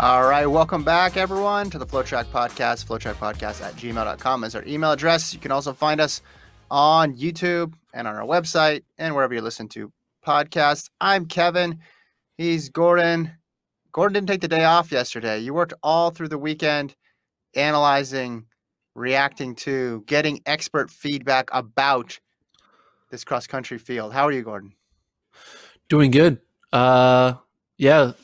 All right, welcome back, everyone, to the FloTrack podcast. FloTrackPodcast@gmail.com is our email address. You can also find us on YouTube and on our website and wherever you listen to podcasts. I'm Kevin. He's Gordon. Gordon didn't take the day off yesterday. You worked all through the weekend analyzing, reacting to, getting expert feedback about this cross-country field. How are you, Gordon? Doing good. Yeah.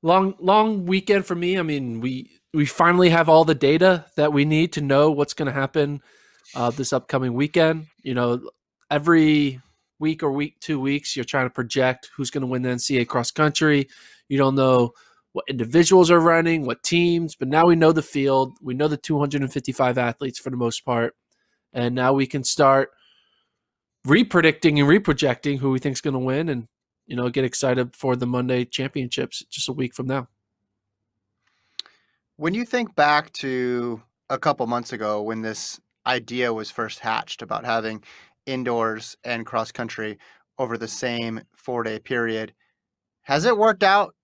Long weekend for me. I mean, we finally have all the data that we need to know what's going to happen this upcoming weekend. You know, every week or 2 weeks, you're trying to project who's going to win the NCAA Cross Country. You don't know what individuals are running, what teams, but now we know the field. We know the 255 athletes for the most part, and now we can start re-predicting and re-projecting who we think is going to win, and get excited for the Monday championships just a week from now. When you think back to a couple months ago when this idea was first hatched about having indoors and cross country over the same 4-day period, has it worked out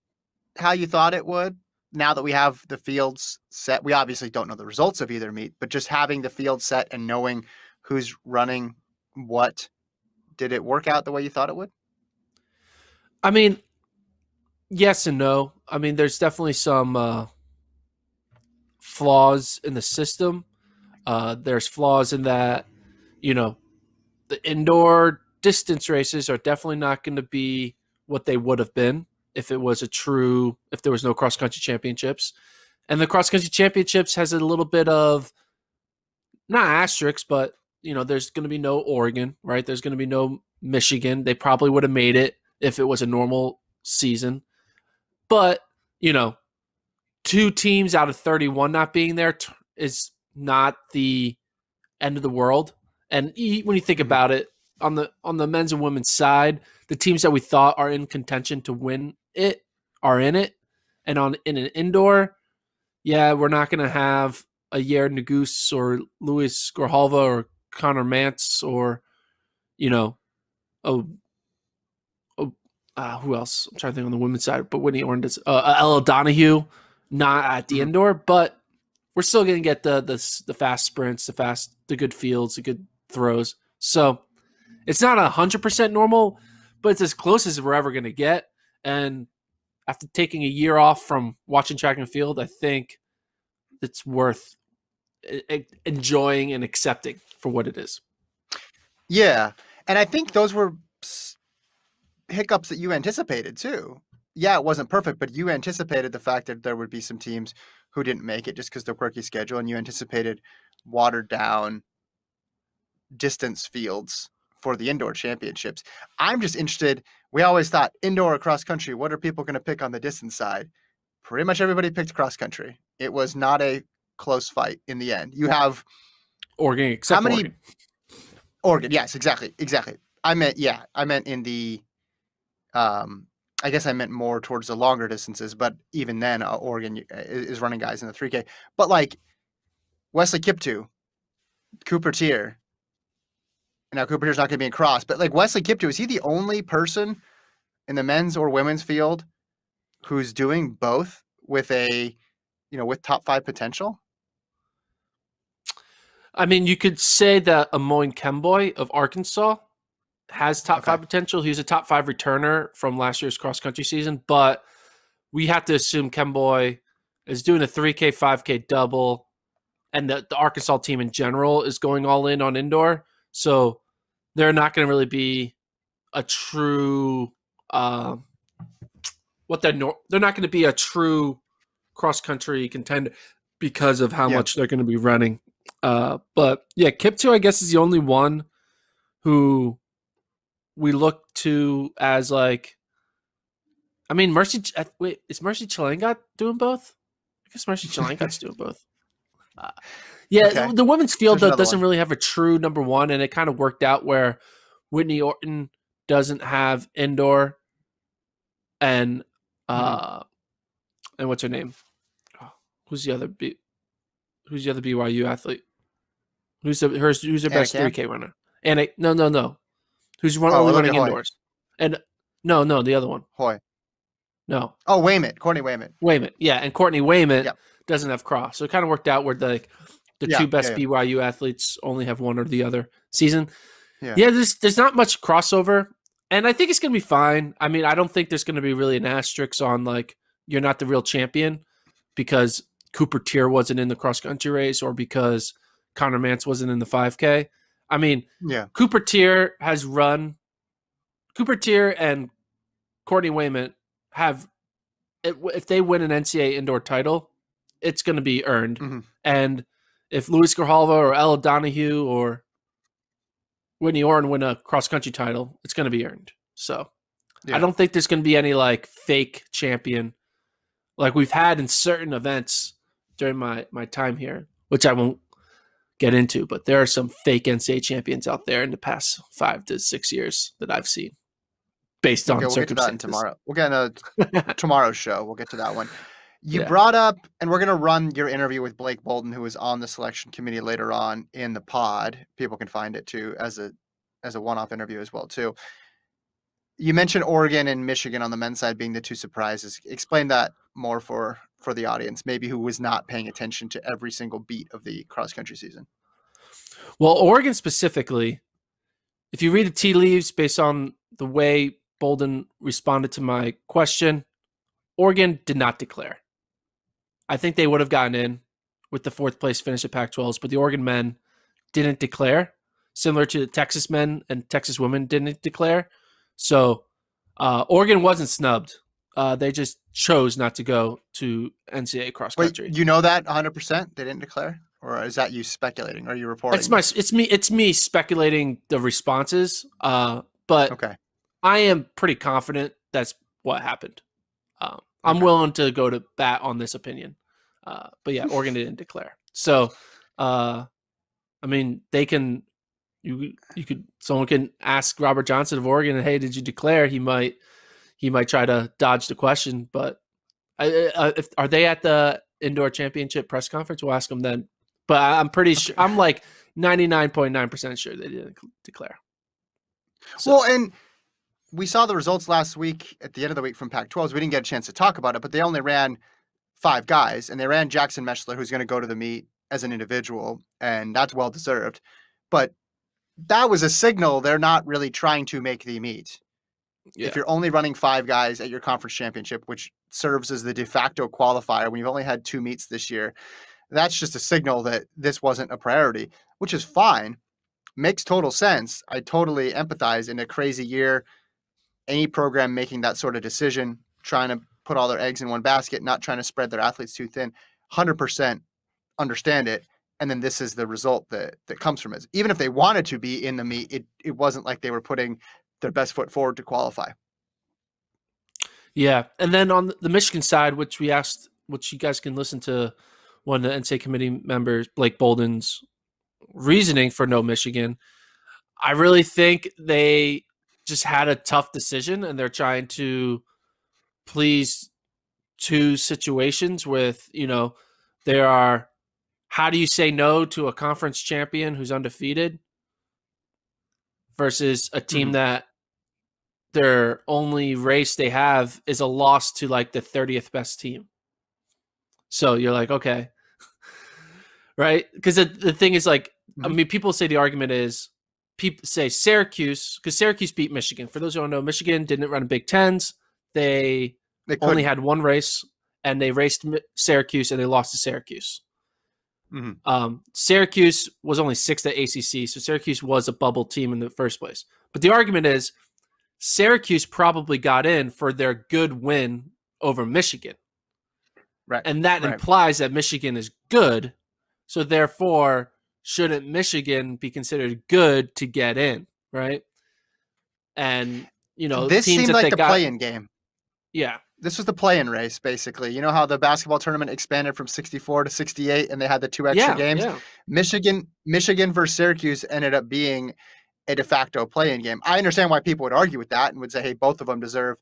how you thought it would? Now that we have the fields set, we obviously don't know the results of either meet, but just having the field set and knowing who's running what, did it work out the way you thought it would? I mean, yes and no. I mean, there's definitely some flaws in the system. There's flaws in that, the indoor distance races are definitely not going to be what they would have been if there was no cross country championships. And the cross country championships has a little bit of, not asterisks, but, there's going to be no Oregon, right? There's going to be no Michigan. They probably would have made it if it was a normal season. But, 2 teams out of 31 not being there is not the end of the world. And when you think about it, on the men's and women's side, the teams that we thought are in contention to win it are in it. And in an indoor, yeah, we're not going to have a Yair Nuguse or Luis Grijalva or Connor Mantz or, who else? I'm trying to think on the women's side, but Whitney Orndis, Ella Donahue, not at the indoor, but we're still going to get the fast sprints, the good fields, the good throws. So it's not 100% normal, but it's as close as we're ever going to get. And after taking a year off from watching track and field, I think it's worth enjoying and accepting for what it is. Yeah. And I think those were hiccups that you anticipated too. Yeah, it wasn't perfect, but you anticipated the fact that there would be some teams who didn't make it just because of the quirky schedule, and you anticipated watered down distance fields for the indoor championships. I'm just interested. We always thought indoor or cross country, what are people going to pick on the distance side? Pretty much everybody picked cross country. It was not a close fight in the end. You have Oregon, except how many? Oregon, yes, exactly. I meant in the I guess I meant more towards the longer distances, but even then, Oregon is running guys in the 3K. But like Wesley Kiptoo, Cooper Tier. Now Cooper Tier's not going to be in cross, but like Wesley Kiptoo, is he the only person in the men's or women's field who's doing both with with top 5 potential? I mean, you could say that Amoyne Kemboy of Arkansas has top 5 potential. He was a top 5 returner from last year's cross country season, but we have to assume Kemboy is doing a 3K, 5K double, and the Arkansas team in general is going all in on indoor. So they're not going to really be a true they're not going to be a true cross country contender because of how much they're going to be running. But yeah, Kiptoo, I guess, is the only one who we look to as like, I mean, is Mercy Chelangat doing both? I guess Mercy Chelangat's doing both. The women's field though doesn't really have a true number one, and it kind of worked out where Whitney Orton doesn't have indoor, and what's her name? Who's the other BYU athlete? Who's their best 3K runner? No. Who's only running indoors? And no, the other one. Hoy. No, Oh, Wayment, Courtney Wayment. Wayment. Yeah, and Courtney Wayment Yep. doesn't have cross. So it kind of worked out where the Yeah. two best Yeah. BYU athletes only have one or the other season. Yeah. Yeah, there's not much crossover, and I think it's gonna be fine. I mean, I don't think there's gonna be really an asterisk on like you're not the real champion because Cooper Tier wasn't in the cross country race or because Connor Mance wasn't in the 5K. I mean, Yeah. Cooper Tier has run. Cooper Tier and Courtney Wayment have if they win an NCAA indoor title, it's going to be earned. Mm-hmm. And if Luis Grijalva or Ella Donahue or Whitney Orrin win a cross country title, it's going to be earned. So Yeah. I don't think there's going to be any like fake champion like we've had in certain events during my time here, which I won't get into, but there are some fake NCAA champions out there in the past 5 to 6 years that I've seen based on We'll get to that circumstances. tomorrow. We'll get into tomorrow's show. We'll get to that one. You Yeah. brought up, and we're going to run your interview with Blake Boldon, who is on the selection committee later on in the pod. People can find it too as a one-off interview as well too. You mentioned Oregon and Michigan on the men's side being the two surprises. Explain that more for the audience, maybe who was not paying attention to every single beat of the cross-country season. Well, Oregon specifically, if you read the tea leaves based on the way Bolden responded to my question, Oregon did not declare. I think they would have gotten in with the 4th place finish at Pac-12s, but the Oregon men didn't declare, similar to the Texas men and Texas women didn't declare. So Oregon wasn't snubbed. They just chose not to go to NCAA cross country. Wait, you know that 100%? They didn't declare? Or is that you speculating? Or are you reporting? It's me speculating the responses. But okay. I am pretty confident that's what happened. I'm willing to go to bat on this opinion. But yeah, Oregon didn't declare. So, I mean, they can, someone can ask Robert Johnson of Oregon, hey, did you declare? He might try to dodge the question, but are they at the indoor championship press conference? We'll ask them then. But I'm pretty sure, I'm like 99.9% sure they didn't declare. So. Well, and we saw the results last week at the end of the week from Pac-12s. We didn't get a chance to talk about it, but they only ran 5 guys, and they ran Jackson Meshler, who's going to go to the meet as an individual, and that's well-deserved. But that was a signal they're not really trying to make the meet. Yeah. If you're only running 5 guys at your conference championship, which serves as the de facto qualifier when you've only had 2 meets this year, that's just a signal that this wasn't a priority, which is fine. Makes total sense. I totally empathize. In a crazy year, any program making that sort of decision, trying to put all their eggs in one basket, not trying to spread their athletes too thin, 100% understand it. And then this is the result that comes from it. Even if they wanted to be in the meet, it wasn't like they were putting their best foot forward to qualify. Yeah. And then on the Michigan side, which we asked, which you guys can listen to one of the NCAA committee members, Blake Boldon's reasoning for no Michigan. I really think they just had a tough decision and they're trying to please 2 situations with, there are, how do you say no to a conference champion who's undefeated versus a team that their only race they have is a loss to like the 30th best team. So you're like, okay, right? Because the thing is like, I mean, people say the argument is, people say Syracuse, because Syracuse beat Michigan. For those who don't know, Michigan didn't run Big Tens. They only had 1 race, and they raced Syracuse, and they lost to Syracuse. Syracuse was only 6th at ACC, so Syracuse was a bubble team in the first place. But the argument is Syracuse probably got in for their good win over Michigan. Right. And that implies that Michigan is good, so therefore shouldn't Michigan be considered good to get in, right? And, this seemed like the play-in game. Yeah. This was the play-in race, basically. You know how the basketball tournament expanded from 64 to 68 and they had the 2 extra games? Yeah. Michigan versus Syracuse ended up being a de facto play-in game. I understand why people would argue with that and would say, hey, both of them deserve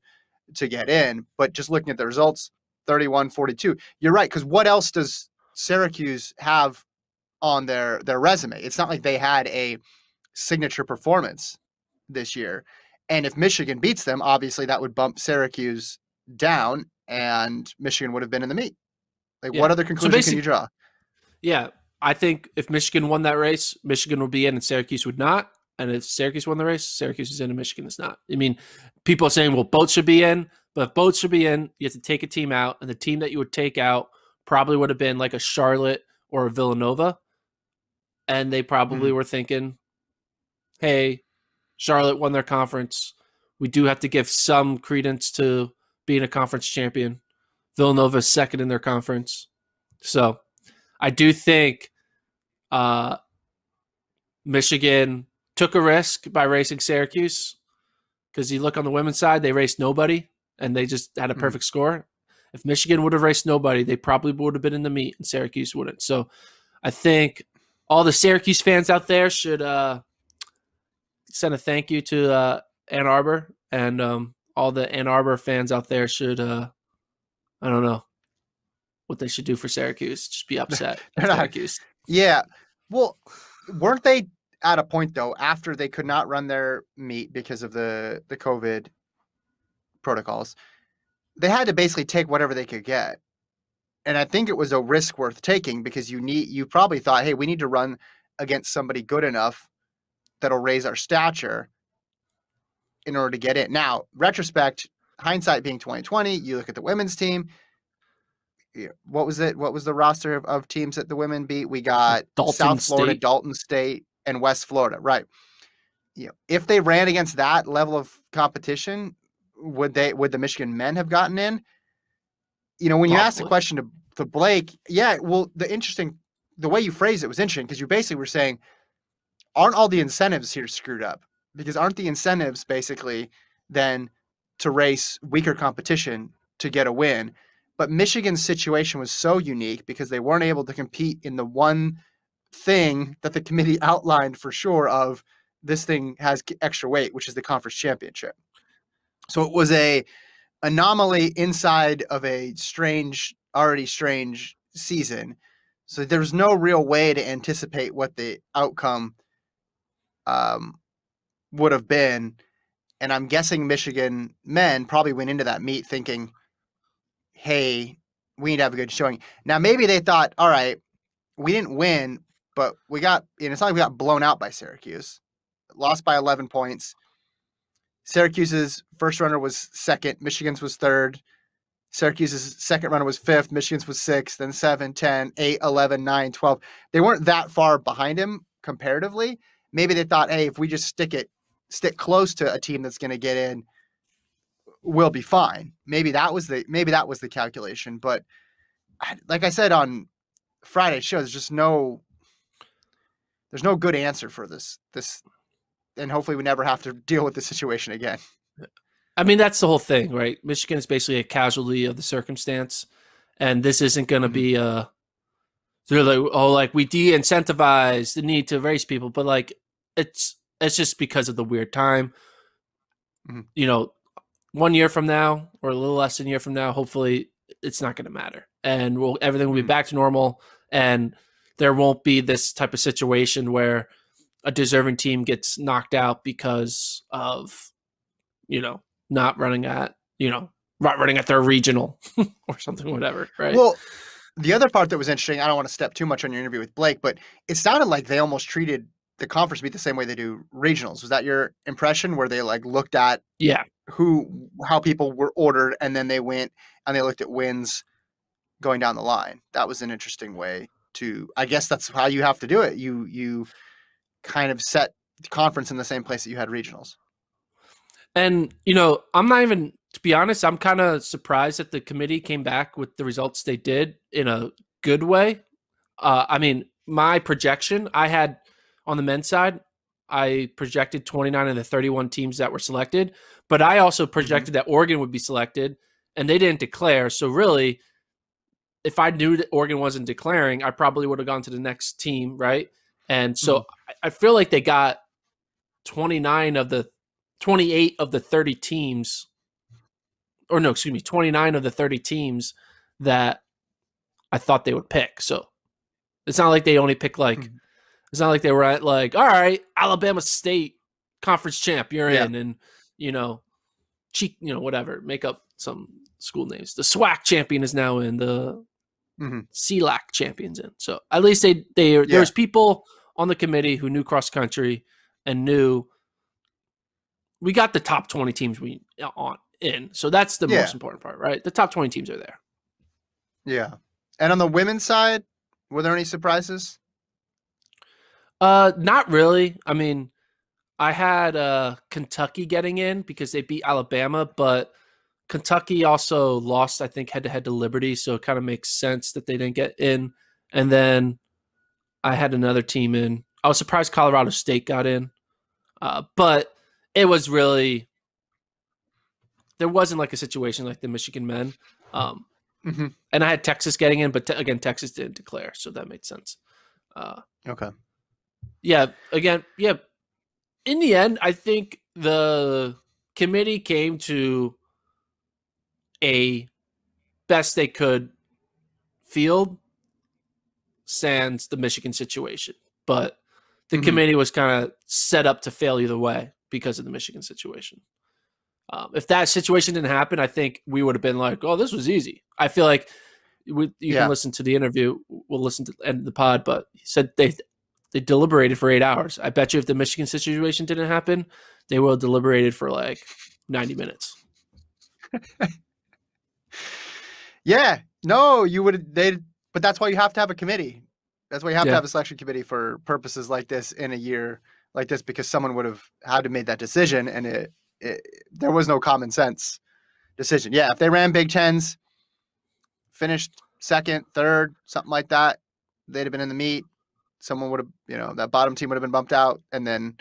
to get in. But just looking at the results, 31-42. You're right, because what else does Syracuse have on their resume? It's not like they had a signature performance this year. And if Michigan beats them, obviously that would bump Syracuse down, and Michigan would have been in the meet. Like, what Yeah. other So conclusion can you basically, draw? yeah, I think if Michigan won that race, Michigan would be in and Syracuse would not. And if Syracuse won the race, Syracuse is in and Michigan is not. I mean, people are saying, well, both should be in, but if both should be in, you have to take a team out. And the team that you would take out probably would have been like a Charlotte or a Villanova. And they probably were thinking, hey, Charlotte won their conference. We do have to give some credence to being a conference champion. Villanova is second in their conference. So I do think Michigan took a risk by racing Syracuse because you look on the women's side, they raced nobody and they just had a perfect score. If Michigan would have raced nobody, they probably would have been in the meet and Syracuse wouldn't. So I think all the Syracuse fans out there should send a thank you to Ann Arbor, and all the Ann Arbor fans out there should, I don't know what they should do for Syracuse. Just be upset at Syracuse. Yeah. Well, weren't they at a point, though, after they could not run their meet because of the COVID protocols? They had to basically take whatever they could get. And I think it was a risk worth taking because you probably thought, hey, we need to run against somebody good enough that'll raise our stature in order to get in. Now, retrospect, hindsight being 2020, you look at the women's team. What was it? What was the roster of teams that the women beat? We got Dalton South Florida, State. Dalton State, and West Florida. Right. If they ran against that level of competition, would the Michigan men have gotten in? When you asked the question to Blake, yeah, well, the way you phrased it was interesting because you basically were saying, aren't all the incentives here screwed up? Because aren't the incentives basically then to race weaker competition to get a win? But Michigan's situation was so unique because they weren't able to compete in the one thing that the committee outlined for sure of this thing has extra weight, which is the conference championship. So it was a anomaly inside of a already strange season. So there's no real way to anticipate what the outcome would have been. And I'm guessing Michigan men probably went into that meet thinking, hey, we need to have a good showing. Now, maybe they thought, all right, we didn't win, but it's not like we got blown out by Syracuse. Lost by 11 points. Syracuse's first runner was second. Michigan's was third. Syracuse's second runner was fifth. Michigan's was sixth, then 7, 10, 8, 11, 9, 12. They weren't that far behind him comparatively. Maybe they thought, hey, if we just stick close to a team that's going to get in, we'll be fine. Maybe that was the calculation. But like I said on Friday's show, there's no good answer for this, and hopefully we never have to deal with this situation again. I mean, that's the whole thing, right? Michigan is basically a casualty of the circumstance, and this isn't going to be they're like, we de-incentivize the need to race people, but like it's just because of the weird time. 1 year from now or a little less than a year from now, hopefully it's not going to matter, and everything will be back to normal, and there won't be this type of situation where a deserving team gets knocked out because of not running at their regional or something, whatever, right? Well, the other part that was interesting, I don't want to step too much on your interview with Blake, but it sounded like they almost treated the conference meet the same way they do regionals. Was that your impression, where they looked at how people were ordered, and then they went and they looked at wins going down the line? That was an interesting way to, I guess that's how you have to do it. You kind of set the conference in the same place that you had regionals. And, I'm not even, to be honest, I'm kind of surprised that the committee came back with the results they did in a good way. I mean, my projection, I had on the men's side, I projected 29 of the 31 teams that were selected, but I also projected that Oregon would be selected, and they didn't declare. So really, if I knew that Oregon wasn't declaring, I probably would have gone to the next team, right? And so I feel like they got 28 of the 30 teams, or no, excuse me, 29 of the 30 teams that I thought they would pick. So it's not like they only pick it's not like they were at all right, Alabama State conference champ, you're in, and whatever, make up some school names. The SWAC champion is now in. The Mm-hmm. CLAC champion's in. So at least there was people on the committee who knew cross country and knew we got the top 20 teams in. So that's the most important part, right? The top 20 teams are there. Yeah. And on the women's side, were there any surprises? Not really. I mean, I had Kentucky getting in because they beat Alabama, but Kentucky also lost, I think, head-to-head to Liberty, so it kind of makes sense that they didn't get in. And then I had another team in. I was surprised Colorado State got in, but it was really – there wasn't like a situation like the Michigan men. And I had Texas getting in, but again, Texas didn't declare, so that made sense. Okay. Yeah, again, yeah. In the end, I think the committee came to a best they could field sans the Michigan situation. But the committee was kind of set up to fail either way because of the Michigan situation. If that situation didn't happen, I think we would have been like, oh, this was easy. I feel like you can listen to the interview. We'll listen to the end of the pod, but he said they deliberated for 8 hours. I bet you if the Michigan situation didn't happen, they would have deliberated for like 90 minutes. Yeah. No, you would. But that's why you have to have a committee. That's why you have to have a selection committee for purposes like this in a year like this, because someone would have had to make that decision, and there was no common sense decision. Yeah, if they ran Big Tens, finished second, third, something like that, they'd have been in the meet. Someone would have, that bottom team would have been bumped out, and then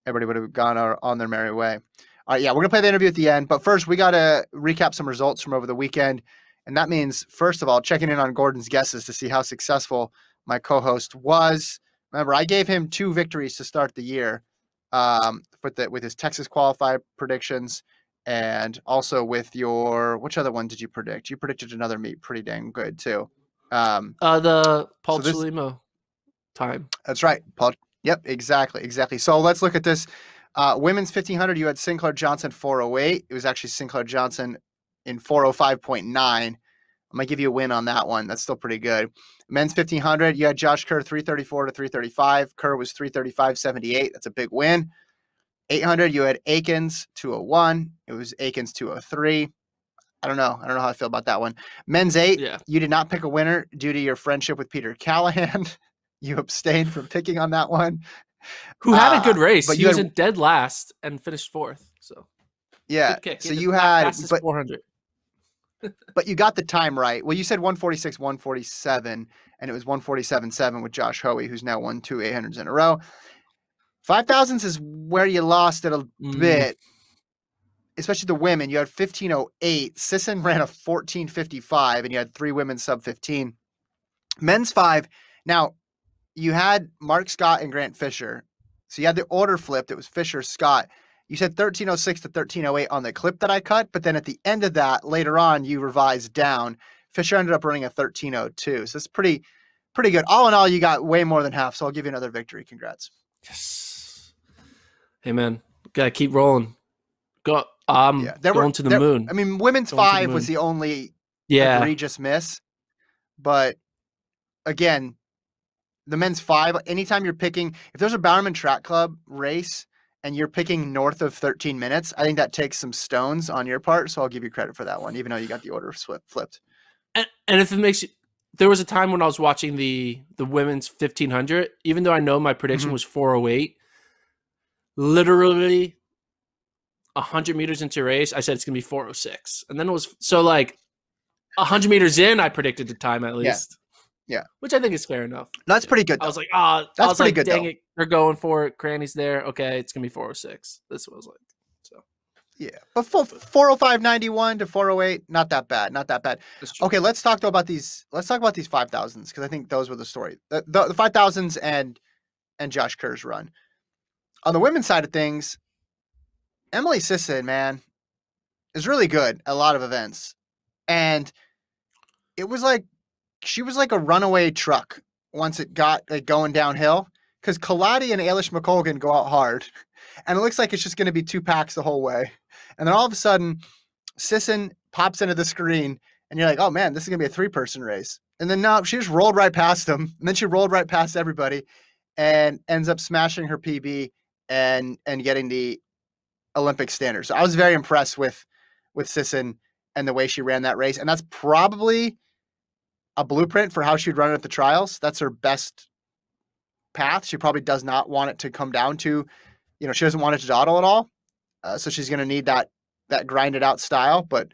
everybody would have gone on their merry way. All right, yeah, we're going to play the interview at the end, but first we got to recap some results from over the weekend, and that means, first of all, checking in on Gordon's guesses to see how successful my co-host was. Remember, I gave him 2 victories to start the year with his Texas qualifier predictions, and also with which other one did you predict? You predicted another meet pretty dang good, too. The Paul Chalimo time. That's right, Paul. Yep, exactly. So let's look at this. Women's 1500, you had Sinclair Johnson 408. It was actually Sinclair Johnson in 405.9. I'm going to give you a win on that one. That's still pretty good. Men's 1500, you had Josh Kerr 334 to 335. Kerr was 335.78. That's a big win. 800, you had Akins 201. It was Akins 203. I don't know how I feel about that one. Men's 8, You did not pick a winner due to your friendship with Peter Callahan. You abstained from picking on that one. Who had a good race. But he was in dead last and finished 4th. So yeah. So you had 400. But you got the time right. Well, you said 146, 147, and it was 147.7 with Josh Hoey, who's now won 2 800s in a row. 5,000s is where you lost it a bit, especially the women. You had 1508. Sisson ran a 1455, and you had 3 women sub 15. Men's 5. Now, you had Mark Scott and Grant Fisher. So you had the order flipped. It was Fisher, Scott. You said 1306 to 1308 on the clip that I cut, but then at the end of that, later on, you revised down. Fisher ended up running a 1302. So it's pretty good. All in all, you got way more than half. So I'll give you another victory. Congrats. Yes. Hey, man. Gotta keep rolling. Going to the moon. I mean, women's 5 was the only egregious miss. But again, the men's 5, anytime you're picking, if there's a Bowerman Track Club race and you're picking north of 13 minutes, I think that takes some stones on your part. So I'll give you credit for that one, even though you got the order flipped. And if it makes you, there was a time when I was watching the women's 1500, even though I know my prediction was 408, literally 100 meters into a race, I said it's going to be 406. And then it was, so like 100 meters in, I predicted the time at least. Yeah. Which I think is fair enough. That's pretty good. I was like, that's pretty good. Dang it, they're going for it. Cranny's there. Okay, it's gonna be 406. That's what I was like. So yeah, but 405.91 to 408, not that bad. Okay, let's talk about these 5,000s, because I think those were the story. The 5,000s and Josh Kerr's run. On the women's side of things, Emily Sisson, man, is really good at a lot of events, and it was like. She was like a runaway truck once it got going downhill, because Kaladi and Ailish McColgan go out hard, and it looks like it's just going to be 2 packs the whole way. And then all of a sudden, Sisson pops into the screen, and you're like, oh man, this is gonna be a 3-person race. And then no, she just rolled right past them, and then she rolled right past everybody, and ends up smashing her PB and getting the Olympic standard. So I was very impressed with Sisson and the way she ran that race, and that's probably a blueprint for how she'd run it at the trials. That's her best path. She probably does not want it to come down to, she doesn't want it to dawdle at all. So she's going to need that grinded out style. But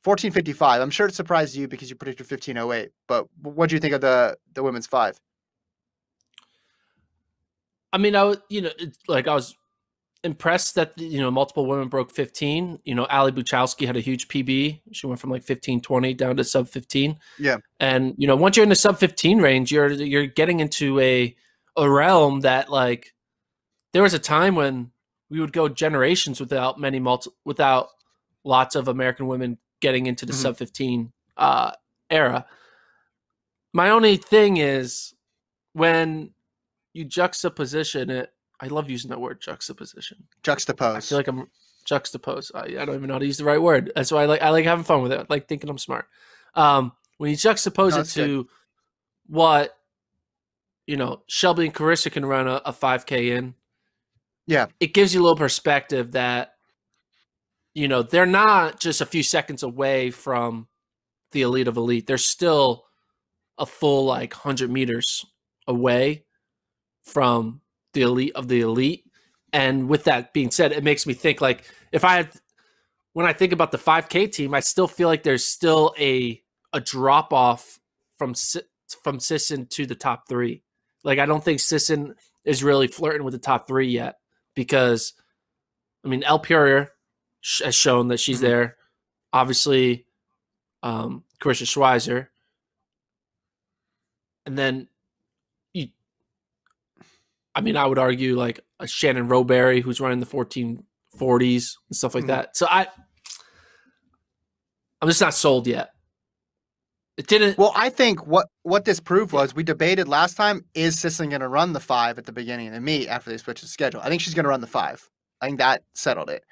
14:55, I'm sure it surprised you because you predicted 15:08. But what do you think of the women's 5? I mean, I was impressed that multiple women broke 15. Ali Buchowski had a huge PB. She went from like 15:20 down to sub 15. Yeah. And once you're in the sub 15 range, you're getting into a realm that, like, there was a time when we would go generations without lots of American women getting into the sub 15 era. My only thing is when you juxtaposition it. I love using that word, juxtaposition. Juxtapose. I feel like I'm juxtapose. I don't even know how to use the right word. That's why I like having fun with it. I like thinking I'm smart. When you juxtapose it to good. What Shelby and Carissa can run a 5K in, yeah, it gives you a little perspective that they're not just a few seconds away from the elite of elite. They're still a full 100 meters away from the elite of the elite. And with that being said, it makes me think, like, when I think about the 5K team, I still feel like there's still a drop off from Sisson to the top 3. Like, I don't think Sisson is really flirting with the top 3 yet, because El Purier has shown that she's there. Obviously, Carissa Schweizer, and then I would argue like a Shannon Rowberry, who's running the 1440s and stuff like that. So I'm just not sold yet. It didn't. Well, I think what this proved was, we debated last time, is Sisson going to run the 5 at the beginning of the meet after they switch the schedule? I think she's going to run the 5. I think that settled it.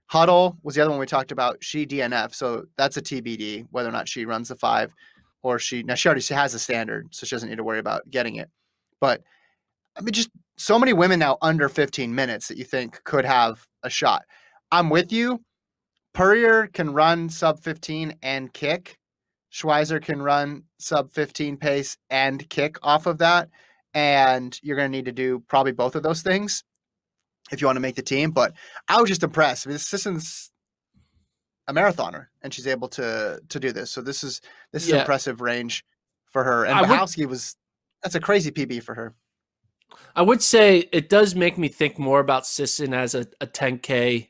Huddle was the other one we talked about. She DNF, so that's a TBD whether or not she runs the 5 or she already has a standard, so she doesn't need to worry about getting it. But just so many women now under 15 minutes that you think could have a shot. I'm with you. Purrier can run sub 15 and kick. Schweizer can run sub 15 pace and kick off of that. And you're going to need to do probably both of those things if you want to make the team. But I was just impressed. Sisson's a marathoner, and she's able to do this. So this is impressive range for her. And Bachowski that's a crazy PB for her. I would say it does make me think more about Sisson as a 10K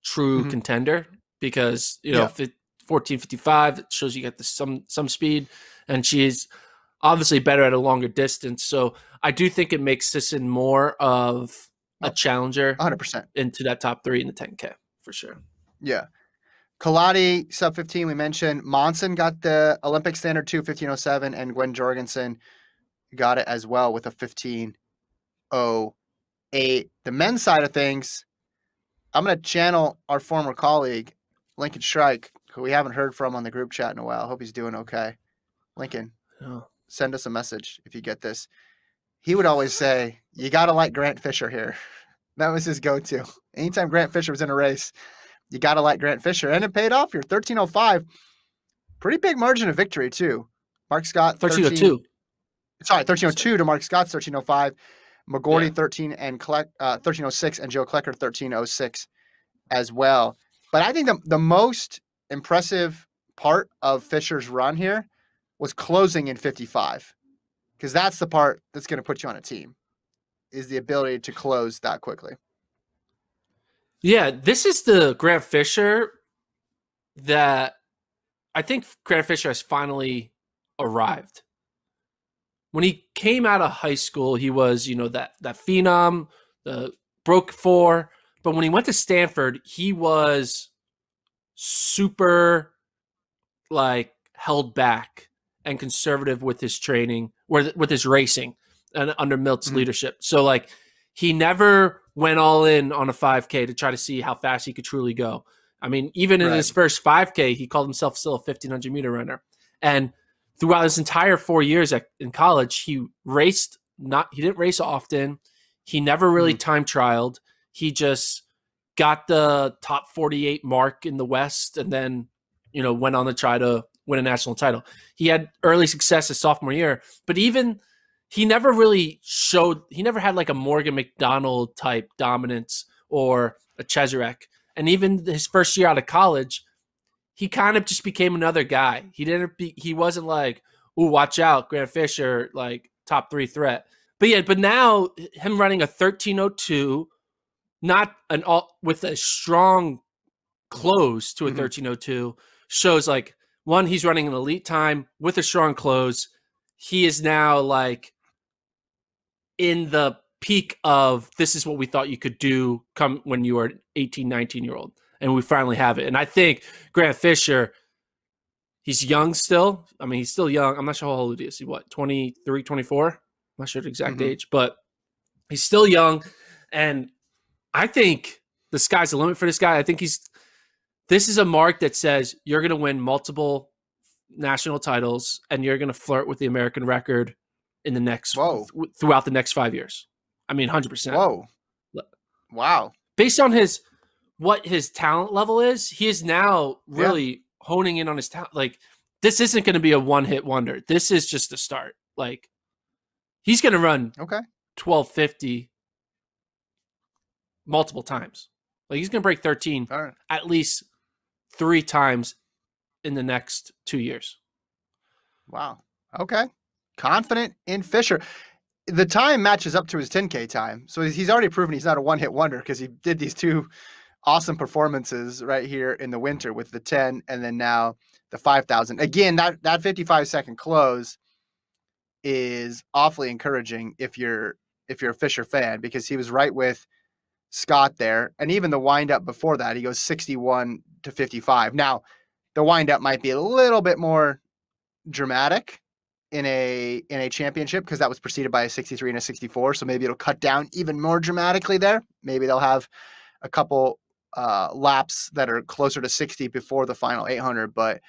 true contender, because, 14:55, it shows you got some speed, and she's obviously better at a longer distance. So I do think it makes Sisson more of a challenger 100% into that top 3 in the 10K for sure. Yeah. Kaladi, sub 15, we mentioned. Monson got the Olympic standard too, 15:07, and Gwen Jorgensen got it as well with a 15:08. The men's side of things, I'm going to channel our former colleague, Lincoln Shrike, who we haven't heard from on the group chat in a while. Hope he's doing okay. Lincoln, send us a message if you get this. He would always say, you got to like Grant Fisher here. That was his go-to. Anytime Grant Fisher was in a race, you got to like Grant Fisher. And it paid off here. 13:05. Pretty big margin of victory, too. Mark Scott, 13:02. Sorry, 13:02 to Mark Scott's 13:05. McGordy, 13:06, and Joe Klecker, 13:06 as well. But I think the most impressive part of Fisher's run here was closing in 55, because that's the part that's going to put you on a team, is the ability to close that quickly. Yeah, this is the Grant Fisher that I think Grant Fisher has finally arrived. When he came out of high school, he was, that phenom, the broke 4. But when he went to Stanford, he was super held back and conservative with his training, with his racing, and under Milt's leadership. So he never went all in on a 5K to try to see how fast he could truly go. I mean, even in Right. his first 5K, he called himself still a 1,500-meter runner. And throughout his entire 4 years in college, he didn't race often. He never really Mhm. time trialed. He just got the top 48 mark in the West and then, went on to try to win a national title. He had early success his sophomore year, but even he never had like a Morgan McDonald type dominance or a Cheserek. And even his first year out of college, he kind of just became another guy. He wasn't like, "Ooh, watch out, Grant Fisher, like top 3 threat." But now him running a 13:02, not an all with a strong close to a Mhm. 13:02, shows like one, he's running an elite time with a strong close. He is now like in the peak of this is what we thought you could do come when you were an 18, 19-year-old. And we finally have it. And I think Grant Fisher, he's young still. I mean, he's still young. I'm not sure how old he is. He what, 23, 24? I'm not sure the exact Mhm. age, but he's still young. And I think the sky's the limit for this guy. I think this is a mark that says you're going to win multiple national titles and you're going to flirt with the American record in Whoa. throughout the next 5 years. I mean, 100%. Whoa. Wow. Based on what his talent level is, he is now Yeah. really honing in on his talent. Like, this isn't going to be a one-hit wonder. This is just a start. Like, he's going to run Okay. 1250 multiple times. Like, he's going to break 13 All right. at least 3 times in the next 2 years. Wow. Okay. Confident in Fisher. The time matches up to his 10K time. So he's already proven he's not a one-hit wonder because he did these 2 awesome performances right here in the winter with the 10 and then now the 5,000. Again, that 55-second close is awfully encouraging if you're a Fisher fan, because he was right with Scott there. And even the windup before that, he goes 61 to 55. Now, the windup might be a little bit more dramatic in a championship because that was preceded by a 63 and a 64. So maybe it'll cut down even more dramatically there. Maybe they'll have a couple laps that are closer to 60 before the final 800. But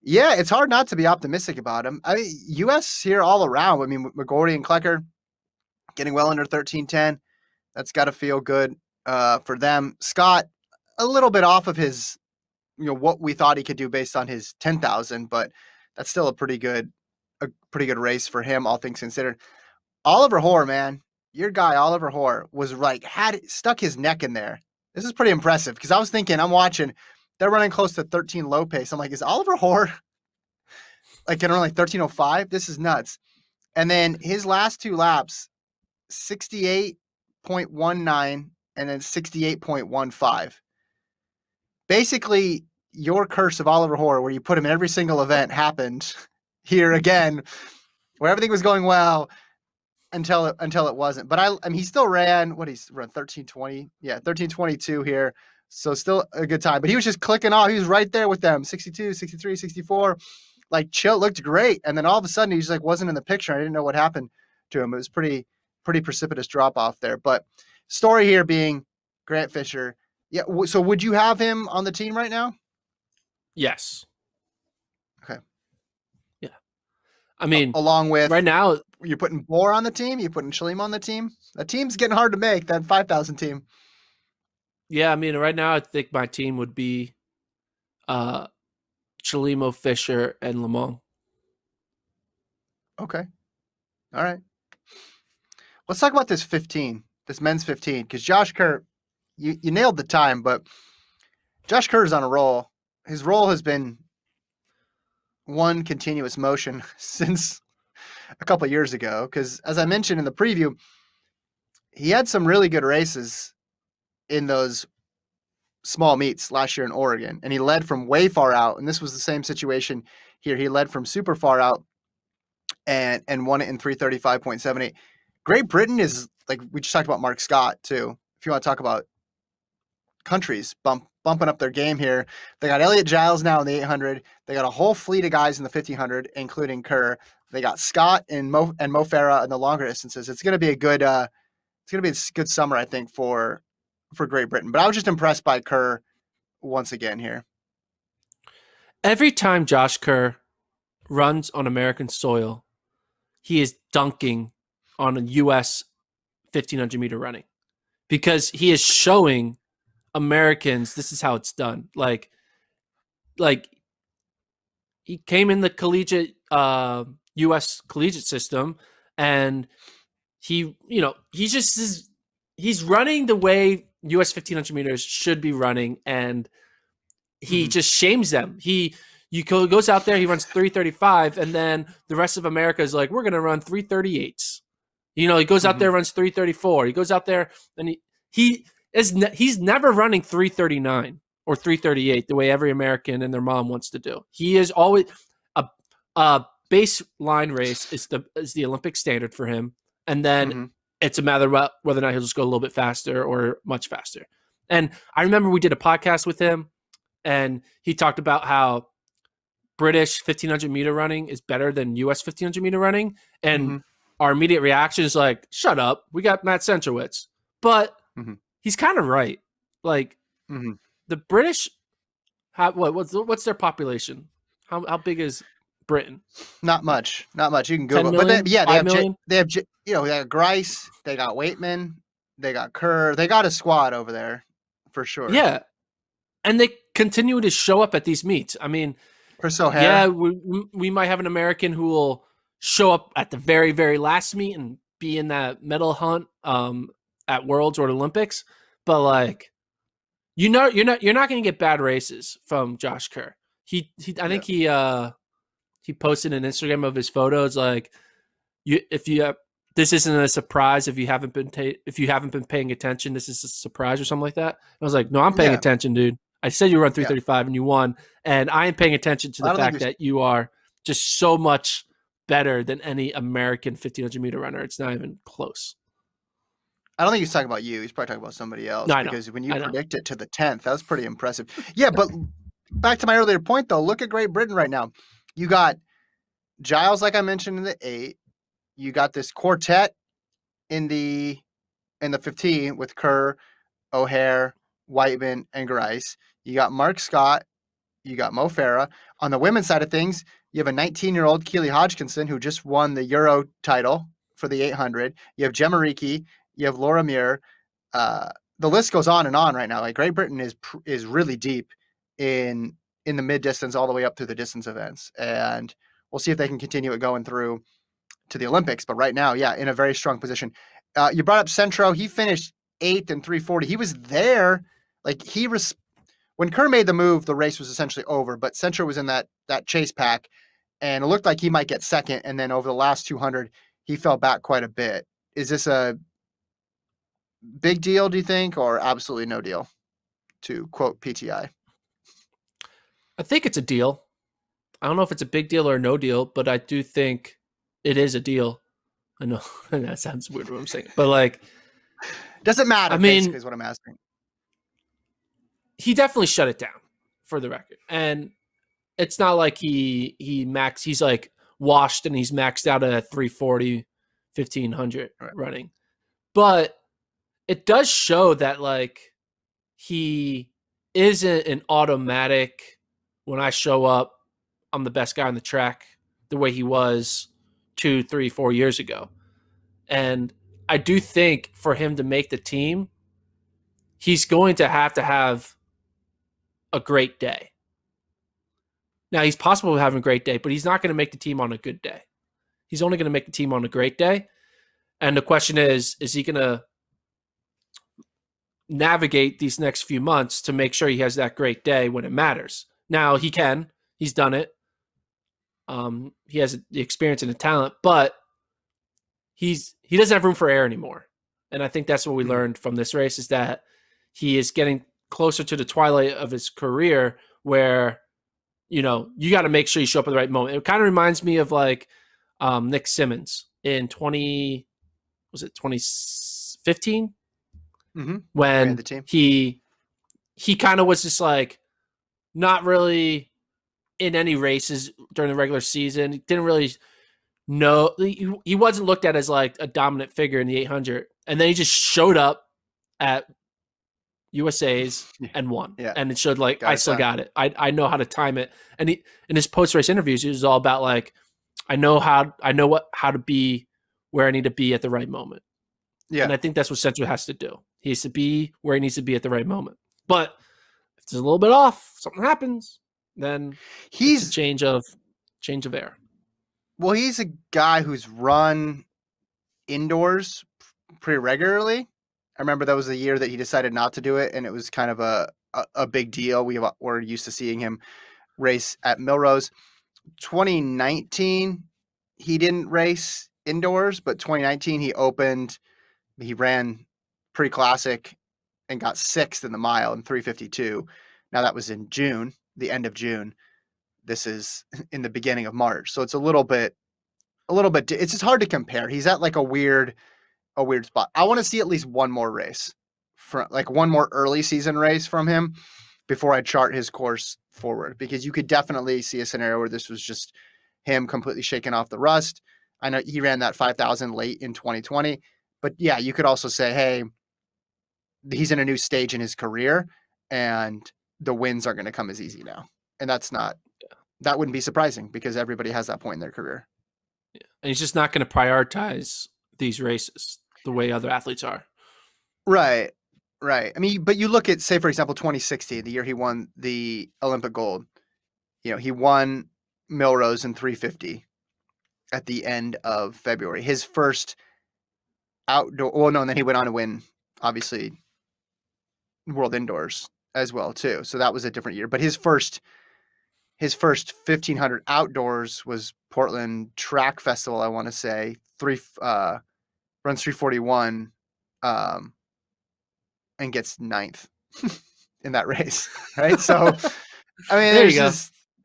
yeah, it's hard not to be optimistic about him. I mean, U.S. here all around. I mean, McGordy and Klecker getting well under 13:10. That's got to feel good for them. Scott, a little bit off of his, what we thought he could do based on his 10,000, but that's still a pretty good race for him, all things considered. Oliver Hoare, man, your guy Oliver Hoare was like stuck his neck in there. This is pretty impressive because I was thinking, I'm watching, they're running close to 13 low pace. I'm like, is Oliver Hoare like going to run like 13:05? This is nuts. And then his last 2 laps, 68.19 and then 68.15. Basically, your curse of Oliver Hoare, where you put him in every single event, happened here again, where everything was going well until it wasn't. But I mean, he still ran 13:20, 13:22 here, so still a good time. But he was just clicking off. He was right there with them, 62, 63, 64. Like, chill, looked great, and then all of a sudden he just like wasn't in the picture. I didn't know what happened to him. It was pretty precipitous drop off there. But story here being Grant Fisher. Yeah. So would you have him on the team right now? Yes. Okay. Yeah. I mean, along with right now, you're putting Bohr on the team, you're putting Shalim on the team. That team's getting hard to make, that 5,000 team. yeah, I mean, right now, I think my team would be Chalimo, Fisher, and Lamont. Okay. All right. Let's talk about this men's 15, because Josh Kerr, you nailed the time, but Josh Kerr is on a roll. His roll has been one continuous motion since a couple of years ago, because as I mentioned in the preview, he had some really good races in those small meets last year in Oregon, and he led from way far out, and this was the same situation here. He led from super far out and won it in 3:35.78. Great Britain is, like, we just talked about Mark Scott too. If you want to talk about countries bumping up their game here, they got Elliot Giles now in the 800. They got a whole fleet of guys in the 1500, including Kerr. They got Scott and Mo Farah in the longer distances. It's going to be a good summer, I think, for Great Britain. But I was just impressed by Kerr once again here. Every time Josh Kerr runs on American soil, he is dunking on a U.S. 1,500-meter running because he is showing Americans this is how it's done. Like he came in the collegiate U.S. collegiate system, and he's running the way U.S. 1,500 meters should be running, and he just shames them. He goes out there, he runs 3:35, and then the rest of America is like, we're going to run 3:38s. He goes out there, runs 3:34. He goes out there, and he's never running 3:39 or 3:38 the way every American and their mom wants to do. He is always a baseline race is the Olympic standard for him, and then it's a matter of whether or not he'll just go a little bit faster or much faster. And I remember we did a podcast with him, and he talked about how British 1,500-meter running is better than U.S. 1,500-meter running, and our immediate reaction is like, "Shut up, we got Matt Centrowitz." But he's kind of right. Like the British, what's their population? How big is Britain? Not much. You can Google. Million, but they have Grice, they got Waitman, they got Kerr, they got a squad over there for sure. Yeah, and they continue to show up at these meets. I mean, Chris O'Hare. Yeah, we might have an American who will show up at the very, very last meet and be in that medal hunt at Worlds or Olympics, but like you're not going to get bad races from Josh Kerr. I think he posted an Instagram of his photos like this isn't a surprise if you haven't been paying attention. This is a surprise or something like that. And I was like, no, I'm paying attention, dude. I said you run 3:35 and you won, and I am paying attention to the fact that you are just so much better than any American 1,500-meter runner. It's not even close. I don't think he's talking about you. He's probably talking about somebody else. No, because when you predict it to the 10th, that was pretty impressive. Yeah, but back to my earlier point, though, look at Great Britain right now. You got Giles, like I mentioned, in the 8. You got this quartet in the 15 with Kerr, O'Hare, Whiteman, and Grice. You got Mark Scott. You got Mo Farah. On the women's side of things, you have a 19-year-old Keely Hodgkinson who just won the Euro title for the 800. You have Gemma Reekie. You have Laura Muir. The list goes on and on right now. Like Great Britain is really deep in the mid distance all the way up through the distance events, and we'll see if they can continue it going through to the Olympics. But right now, in a very strong position. You brought up Centro. He finished 8th in 3:40. He was there. Like when Kerr made the move, the race was essentially over. But Centro was in that chase pack, and it looked like he might get second. And then over the last 200, he fell back quite a bit. Is this a big deal, do you think, or absolutely no deal, to quote PTI? I think it's a deal. I don't know if it's a big deal or no deal, but I do think it is a deal. I know that sounds weird what I'm saying, but like, doesn't matter. I mean, basically is what I'm asking. He definitely shut it down, for the record, and it's not like he's like washed and he's maxed out at 3:40, 1,500 running, but it does show that like he isn't an automatic. When I show up, I'm the best guy on the track, the way he was 2, 3, 4 years ago. And I do think for him to make the team, he's going to have a great day. Now, he's possible of having a great day, but he's not going to make the team on a good day. He's only going to make the team on a great day. And the question is he going to navigate these next few months to make sure he has that great day when it matters? Now, he can. He's done it. He has the experience and the talent, but he doesn't have room for error anymore. And I think that's what we learned from this race, is that he is getting closer to the twilight of his career where, you got to make sure you show up at the right moment. It kind of reminds me of like Nick Simmons in 2015? When he kind of was just like not really in any races during the regular season. He didn't really know. He wasn't looked at as like a dominant figure in the 800. And then he just showed up at, USA's, and won. Yeah. And it showed like, Got I it still done. got it. I know how to time it. And he, in his post-race interviews, he was all about like, how to be where I need to be at the right moment. Yeah. And I think that's what Centro has to do. He has to be where he needs to be at the right moment. But if it's a little bit off, something happens, then it's a He's change of air. well, he's a guy who's run indoors pretty regularly. I remember that was the year that he decided not to do it, and it was kind of a big deal. We're used to seeing him race at Milrose. 2019, he didn't race indoors, but 2019 he ran pre-classic and got sixth in the mile in 3:52. Now that was in June, the end of June. This is in the beginning of March, so it's a little bit. It's just hard to compare. He's at like a weird spot. I want to see at least one more race, like one more early season race from him before I chart his course forward, because you could definitely see a scenario where this was just him completely shaking off the rust. I know he ran that 5,000 late in 2020, but yeah, you could also say, hey, he's in a new stage in his career and the wins aren't going to come as easy now. And that wouldn't be surprising because everybody has that point in their career. Yeah. And he's just not going to prioritize these races the way other athletes are. Right. I mean, but you look at, say, for example, 2016, the year he won the Olympic gold. He won Milrose in 350 at the end of February. His first outdoor, and then he went on to win, obviously, World Indoors as well, too. So that was a different year. But his first 1,500 outdoors was Portland Track Festival, I want to say. Runs 341 and gets ninth in that race, right? So, I mean, there you go.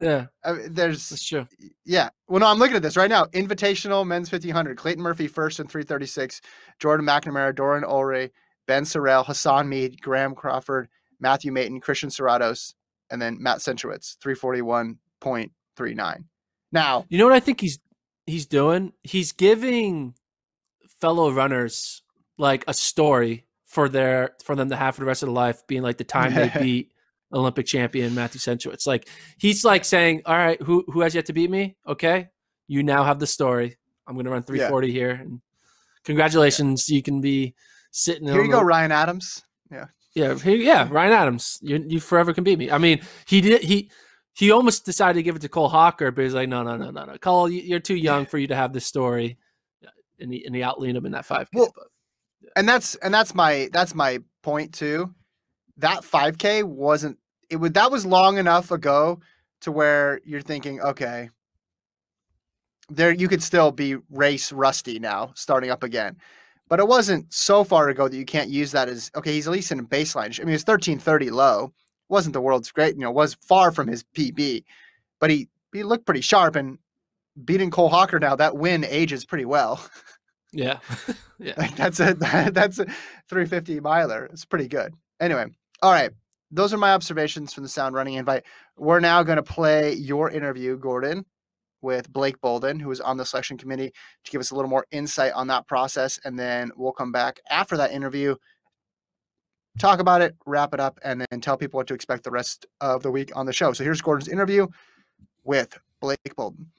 Yeah, I mean, that's true. Yeah. Well, no, I'm looking at this right now. Invitational men's 1,500. Clayton Murphy first in 3:36. Jordan McNamara, Doran Ulrey, Ben Sorrell, Hassan Mead, Graham Crawford, Matthew Mayton, Christian Serratos, and then Matt Centrowitz, 341.39. Now, you know what I think he's doing? He's giving fellow runners like a story for them to have for the rest of their life, being like the time they beat Olympic champion Matthew Centrowitz. Like he's like saying, all right, who has yet to beat me? Okay, you now have the story. I'm going to run 340 here, and congratulations, you can be sitting here. You go, Ryan Adams. Ryan Adams. You forever can beat me. I mean, he almost decided to give it to Cole Hawker, but he's like, no, Cole, you're too young for you to have this story. And he outleaned him in that 5K. Well, and that's my point too. That 5K that was long enough ago to where you're thinking, okay, there you could still be race rusty now, starting up again. But it wasn't so far ago that you can't use that as, okay, he's at least in a baseline. I mean, it's 13:30 low. Wasn't the world's great, was far from his PB, but he looked pretty sharp, and beating Cole Hawker now, that win ages pretty well. Yeah. Yeah. Like that's a 350 miler. It's pretty good. Anyway, all right. Those are my observations from the Sound Running Invite. We're now going to play your interview, Gordon, with Blake Boldon, who is on the selection committee, to give us a little more insight on that process. And then we'll come back after that interview, talk about it, wrap it up, and then tell people what to expect the rest of the week on the show. So here's Gordon's interview with Blake Boldon.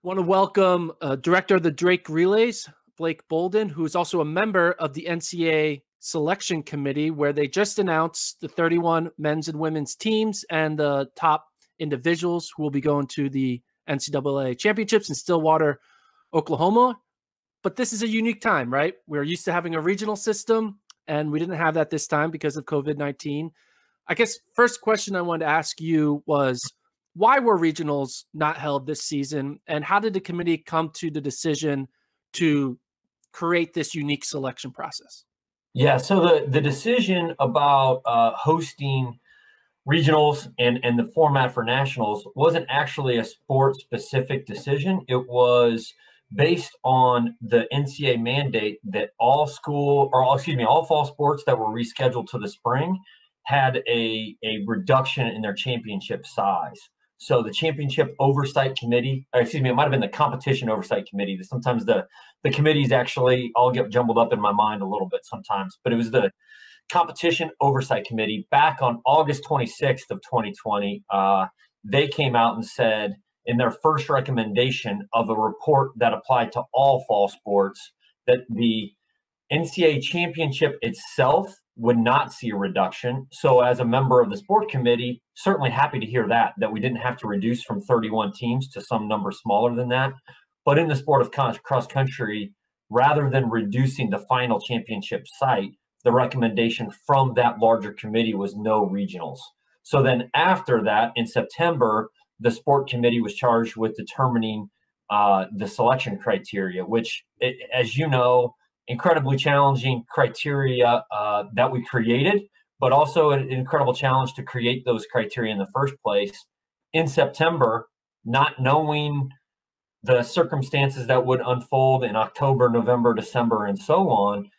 Want to welcome director of the Drake Relays, Blake Boldon, who is also a member of the NCAA selection committee, where they just announced the 31 men's and women's teams and the top individuals who will be going to the NCAA championships in Stillwater, Oklahoma. But this is a unique time, right? We're used to having a regional system, and we didn't have that this time because of COVID-19. I guess first question I wanted to ask you was, why were regionals not held this season, and how did the committee come to the decision to create this unique selection process? Yeah, so the decision about hosting regionals and the format for nationals wasn't actually a sport-specific decision. It was based on the NCAA mandate that all fall sports that were rescheduled to the spring had a reduction in their championship size. So the championship oversight committee, it might have been the competition oversight committee. Sometimes the committees actually all get jumbled up in my mind a little bit sometimes, but it was the Competition Oversight Committee, back on August 26th of 2020, they came out and said in their first recommendation of a report that applied to all fall sports that the NCAA championship itself would not see a reduction. So as a member of the sport committee, certainly happy to hear that we didn't have to reduce from 31 teams to some number smaller than that. But in the sport of cross country, rather than reducing the final championship site, the recommendation from that larger committee was no regionals. So then after that, in September, the sport committee was charged with determining the selection criteria, which, as you know, incredibly challenging criteria that we created, but also an incredible challenge to create those criteria in the first place. In September, not knowing the circumstances that would unfold in October, November, December, and so on,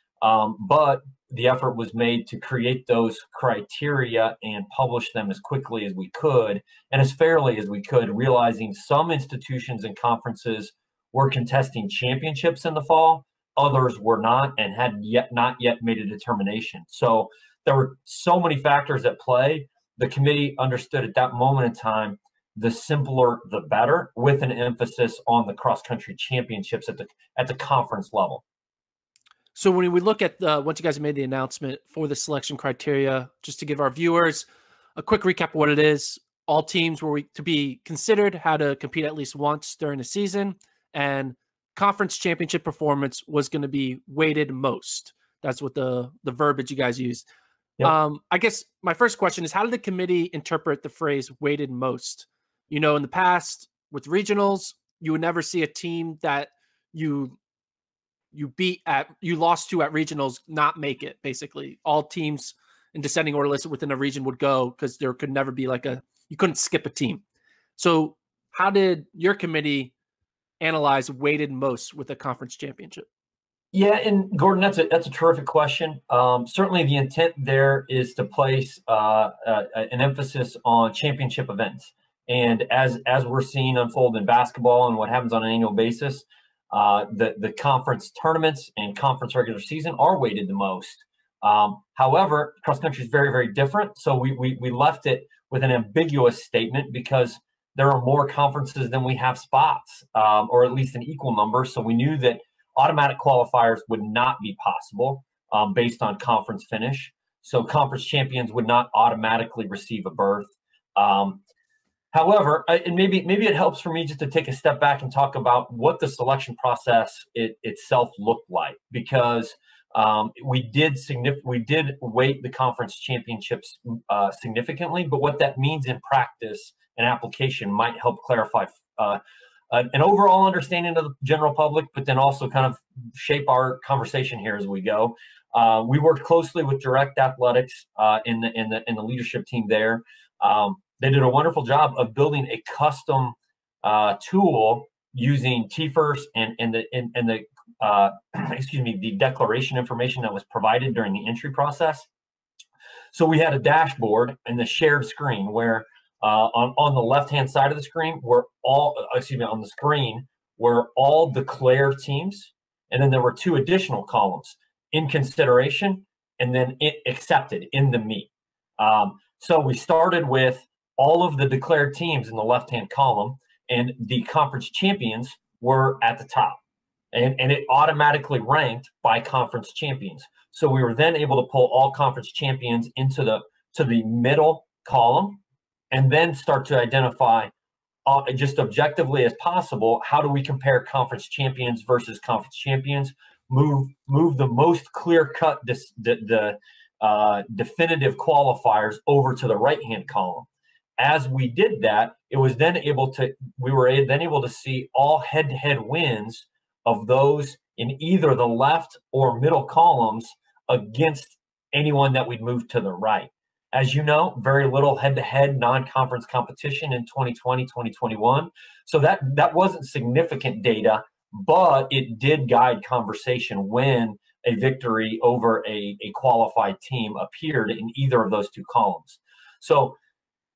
but the effort was made to create those criteria and publish them as quickly as we could and as fairly as we could, realizing some institutions and conferences were contesting championships in the fall, others were not and had not yet made a determination. So there were so many factors at play. The committee understood at that moment in time, the simpler the better, with an emphasis on the cross-country championships at the conference level. So when we look at once you guys made the announcement for the selection criteria, just to give our viewers a quick recap of what it is, all teams were to be considered had to compete at least once during the season, and conference championship performance was going to be weighted most. That's what the verbiage you guys used. Yep. I guess my first question is, how did the committee interpret the phrase weighted most? You know, in the past with regionals, you would never see a team that you lost to at regionals not make it. Basically, all teams in descending order listed within a region would go, because there could never be you couldn't skip a team. So how did your committee analyze weighted most with a conference championship? Yeah, and Gordon, that's a terrific question. Certainly the intent there is to place an emphasis on championship events. And as we're seeing unfold in basketball and what happens on an annual basis, the conference tournaments and conference regular season are weighted the most. However, cross country is very, very different. So we left it with an ambiguous statement because there are more conferences than we have spots, or at least an equal number. So we knew that automatic qualifiers would not be possible based on conference finish. So conference champions would not automatically receive a berth. However, and maybe it helps for me just to take a step back and talk about what the selection process itself looked like, because we did weight the conference championships significantly, but what that means in practice and application might help clarify an overall understanding of the general public, but then also kind of shape our conversation here as we go. We worked closely with Direct Athletics in the leadership team there. They did a wonderful job of building a custom tool using TFERS and the the declaration information that was provided during the entry process. So we had a dashboard and the shared screen where on the left-hand side of the screen were on the screen were all declared teams, and then there were two additional columns: in consideration and then accepted in the meet. So we started with all of the declared teams in the left-hand column, and the conference champions were at the top. And it automatically ranked by conference champions. So we were then able to pull all conference champions into the middle column, and then start to identify just objectively as possible, how do we compare conference champions versus conference champions, move the most clear-cut definitive qualifiers over to the right-hand column. As we did that, we were then able to see all head-to-head wins of those in either the left or middle columns against anyone that we'd moved to the right. As you know, very little head-to-head non-conference competition in 2020, 2021. So that wasn't significant data, but it did guide conversation when a victory over a qualified team appeared in either of those two columns. So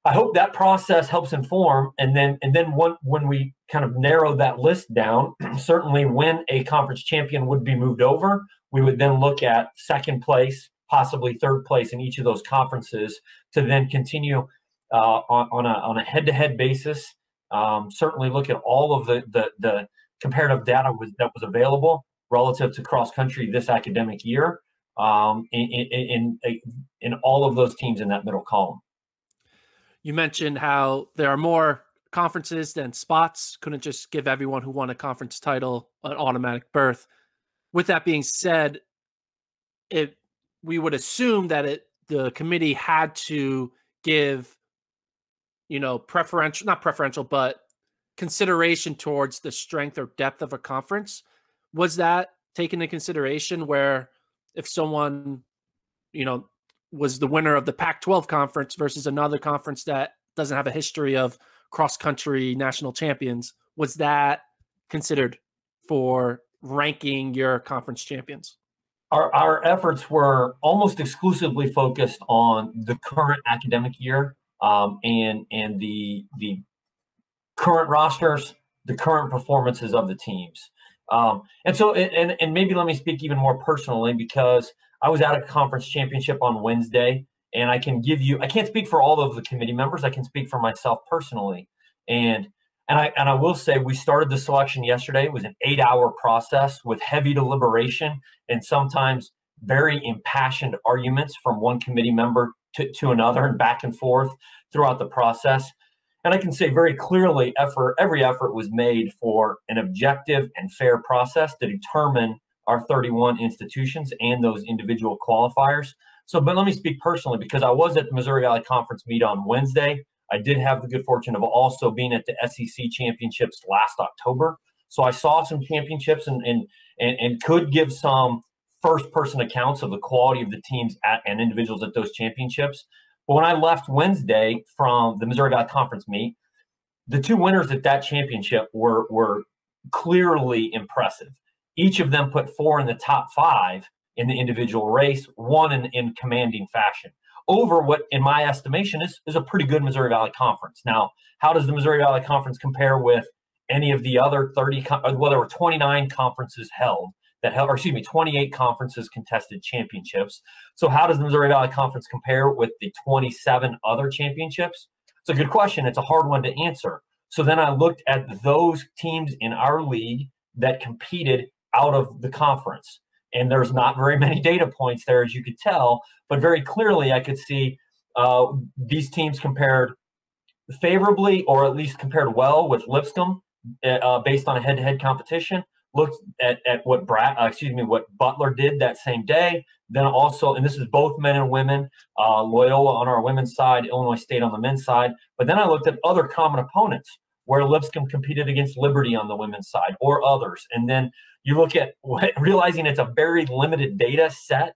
I hope that process helps inform. And then when we kind of narrow that list down, certainly when a conference champion would be moved over, we would then look at second place possibly third place in each of those conferences to then continue on a head-to-head basis. Certainly look at all of the comparative data that was available relative to cross country this academic year in all of those teams in that middle column. You mentioned how there are more conferences than spots. Couldn't just give everyone who won a conference title an automatic berth. With that being said, we would assume that the committee had to give, not preferential, but consideration towards the strength or depth of a conference. Was that taken into consideration where if someone, was the winner of the Pac-12 conference versus another conference that doesn't have a history of cross-country national champions, was that considered for ranking your conference champions? Our efforts were almost exclusively focused on the current academic year and the current rosters, the current performances of the teams. And maybe let me speak even more personally, because I was at a conference championship on Wednesday, and I can't speak for all of the committee members. I can speak for myself personally. And I will say we started the selection yesterday. It was an 8-hour process with heavy deliberation and sometimes very impassioned arguments from one committee member to another and back and forth throughout the process. And I can say very clearly, every effort was made for an objective and fair process to determine our 31 institutions and those individual qualifiers. But let me speak personally, because I was at the Missouri Valley Conference meet on Wednesday. I did have the good fortune of also being at the SEC championships last October. So I saw some championships and could give some first-person accounts of the quality of the teams and individuals at those championships. But when I left Wednesday from the Missouri Valley Conference meet, the two winners at that championship were clearly impressive. Each of them put 4 in the top 5 in the individual race, one in commanding fashion, over what, in my estimation, is a pretty good Missouri Valley Conference. Now, how does the Missouri Valley Conference compare with any of the other 30? Well, there were 29 conferences held. 28 conferences contested championships. So how does the Missouri Valley Conference compare with the 27 other championships? It's a good question. It's a hard one to answer. So then I looked at those teams in our league that competed out of the conference. And there's not very many data points there, as you could tell, but very clearly I could see these teams compared favorably, or at least compared well, with Lipscomb based on a head-to-head competition. Looked at what Butler did that same day. Then also, and this is both men and women, Loyola on our women's side, Illinois State on the men's side. But then I looked at other common opponents where Lipscomb competed against Liberty on the women's side or others. And then you look at realizing it's a very limited data set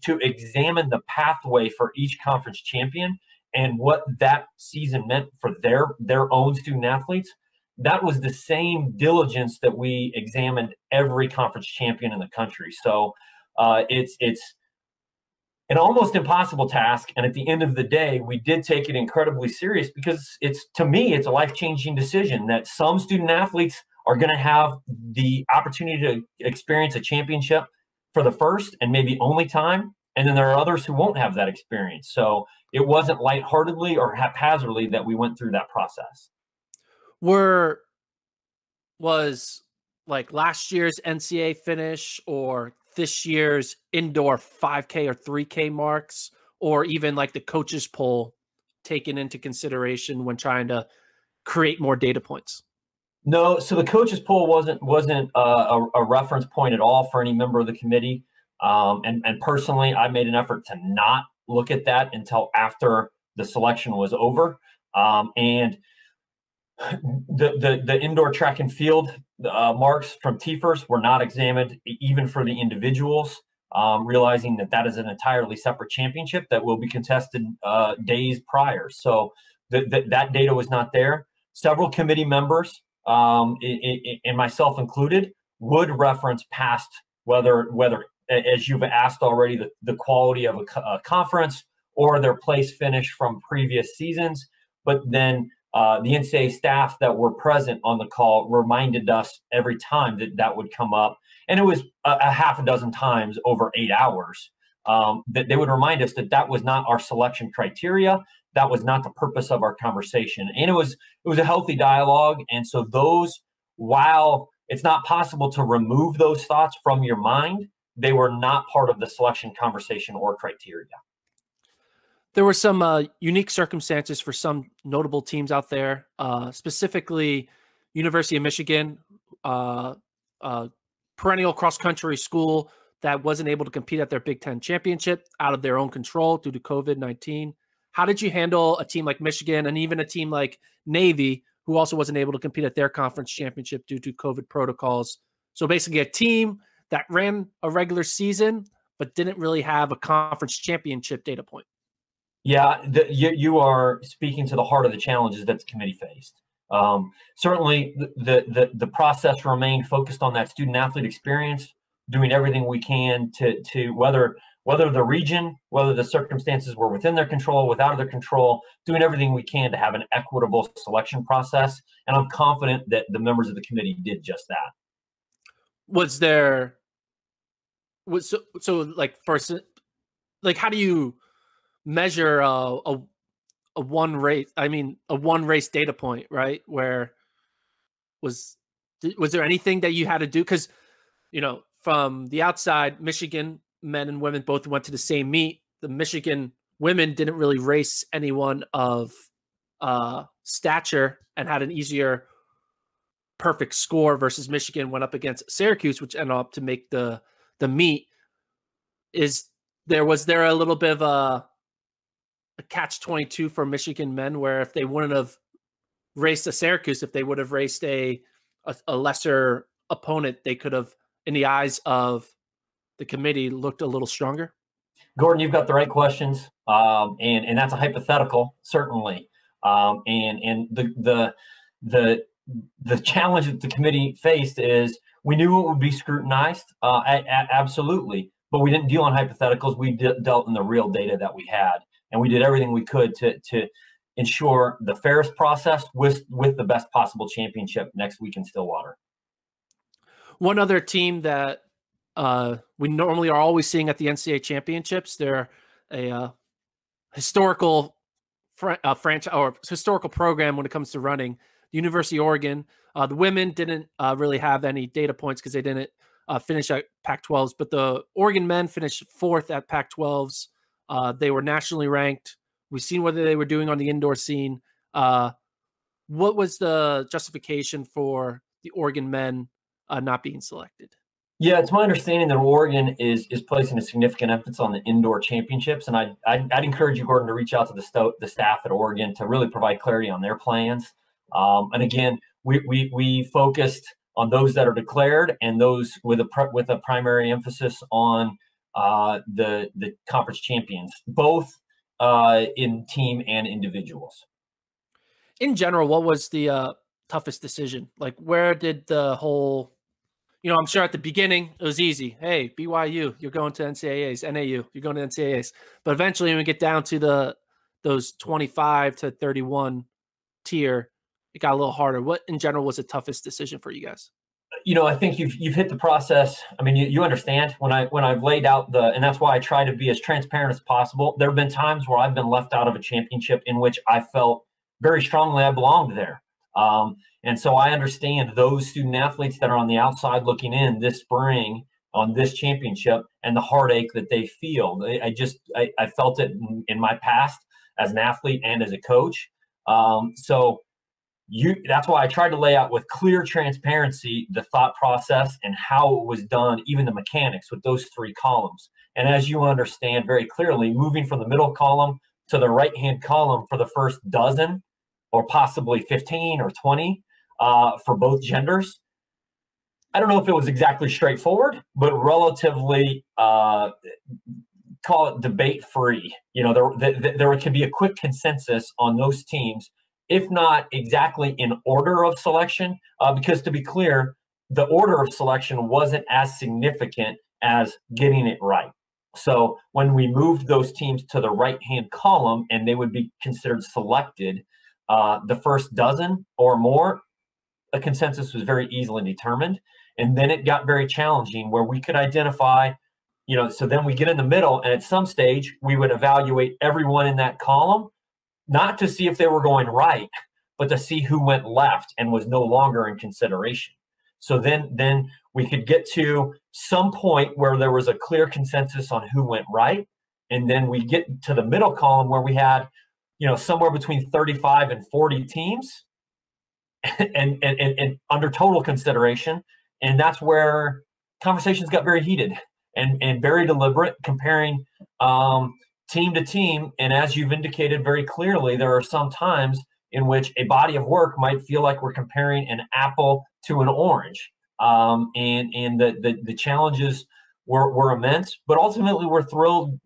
to examine the pathway for each conference champion and what that season meant for their own student athletes. That was the same diligence that we examined every conference champion in the country. So it's an almost impossible task. And at the end of the day, we did take it incredibly serious, because to me, it's a life-changing decision that some student athletes are going to have the opportunity to experience a championship for the first and maybe only time. And then there are others who won't have that experience. So it wasn't lightheartedly or haphazardly that we went through that process. Was like last year's NCAA finish or this year's indoor 5K or 3K marks, or even like the coaches poll, taken into consideration when trying to create more data points? No, so the coaches poll wasn't a reference point at all for any member of the committee. And personally, I made an effort to not look at that until after the selection was over. And the indoor track and field marks from TFERS were not examined even for the individuals, realizing that is an entirely separate championship that will be contested days prior. So that data was not there. Several committee members, and myself included, would reference past, whether as you've asked already, the quality of a conference or their place finish from previous seasons. But then the NCAA staff that were present on the call reminded us every time that would come up. And it was a half a dozen times over 8 hours. that they would remind us that that was not our selection criteria. That was not the purpose of our conversation. And it was a healthy dialogue. And so those, while it's not possible to remove those thoughts from your mind, they were not part of the selection conversation or criteria. There were some unique circumstances for some notable teams out there, specifically University of Michigan, perennial cross-country school that wasn't able to compete at their Big Ten championship out of their own control due to COVID-19. How did you handle a team like Michigan and even a team like Navy, who also wasn't able to compete at their conference championship due to COVID protocols? So basically a team that ran a regular season but didn't really have a conference championship data point. Yeah, you are speaking to the heart of the challenges that the committee faced. Certainly, the process remained focused on that student-athlete experience, doing everything we can to whether the region, whether the circumstances were within their control, without their control, doing everything we can to have an equitable selection process. And I'm confident that the members of the committee did just that. How do you measure a one race data point, right? Where was there anything that you had to do? Because, from the outside, Michigan men and women both went to the same meet. The Michigan women didn't really race anyone of stature and had an easier perfect score versus Michigan went up against Syracuse, which ended up to make the meet. Was there a little bit of a catch-22 for Michigan men, where if they wouldn't have raced a Syracuse, if they would have raced a lesser opponent, they could have, in the eyes of the committee, looked a little stronger? Gordon, you've got the right questions, and that's a hypothetical, certainly. And the challenge that the committee faced is we knew it would be scrutinized, absolutely, but we didn't deal in hypotheticals. We dealt in the real data that we had. And we did everything we could to ensure the fairest process with the best possible championship next week in Stillwater. One other team that we normally are always seeing at the NCAA championships, they're a historical franchise or historical program when it comes to running. The University of Oregon, the women didn't really have any data points because they didn't finish at Pac-12s, but the Oregon men finished 4th at Pac-12s. They were nationally ranked. We've seen what they were doing on the indoor scene. What was the justification for the Oregon men not being selected? Yeah, it's my understanding that Oregon is placing a significant emphasis on the indoor championships, and I'd encourage you, Gordon, to reach out to the staff at Oregon to really provide clarity on their plans. And again, we focused on those that are declared and those with a primary emphasis on the conference champions, both in team and individuals. In general, what was the toughest decision? Like, where did the whole, I'm sure at the beginning it was easy. Hey, BYU, you're going to NCAAs. NAU, you're going to NCAAs. But eventually, when we get down to those 25 to 31 tier, it got a little harder. What in general was the toughest decision for you guys? I think you've hit the process. I mean, you understand when I've laid out and that's why I try to be as transparent as possible. There have been times where I've been left out of a championship in which I felt very strongly I belonged there. And so I understand those student athletes that are on the outside looking in this spring on this championship and the heartache that they feel. I felt it in my past as an athlete and as a coach. That's why I tried to lay out with clear transparency the thought process and how it was done, even the mechanics with those 3 columns. And as you understand very clearly, moving from the middle column to the right-hand column for the first dozen or possibly 15 or 20 for both genders, I don't know if it was exactly straightforward, but relatively call it debate-free. There can be a quick consensus on those teams, if not exactly in order of selection, because to be clear, the order of selection wasn't as significant as getting it right. So when we moved those teams to the right-hand column and they would be considered selected, the first dozen or more, a consensus was very easily determined. And then it got very challenging where we could identify So then we get in the middle, and at some stage we would evaluate everyone in that column, not to see if they were going right, but to see who went left and was no longer in consideration. So then we could get to some point where there was a clear consensus on who went right. And then we get to the middle column where we had, somewhere between 35 and 40 teams and under total consideration. And that's where conversations got very heated and very deliberate, comparing team to team. And as you've indicated very clearly, there are some times in which a body of work might feel like we're comparing an apple to an orange. And the challenges were immense, but ultimately we're thrilled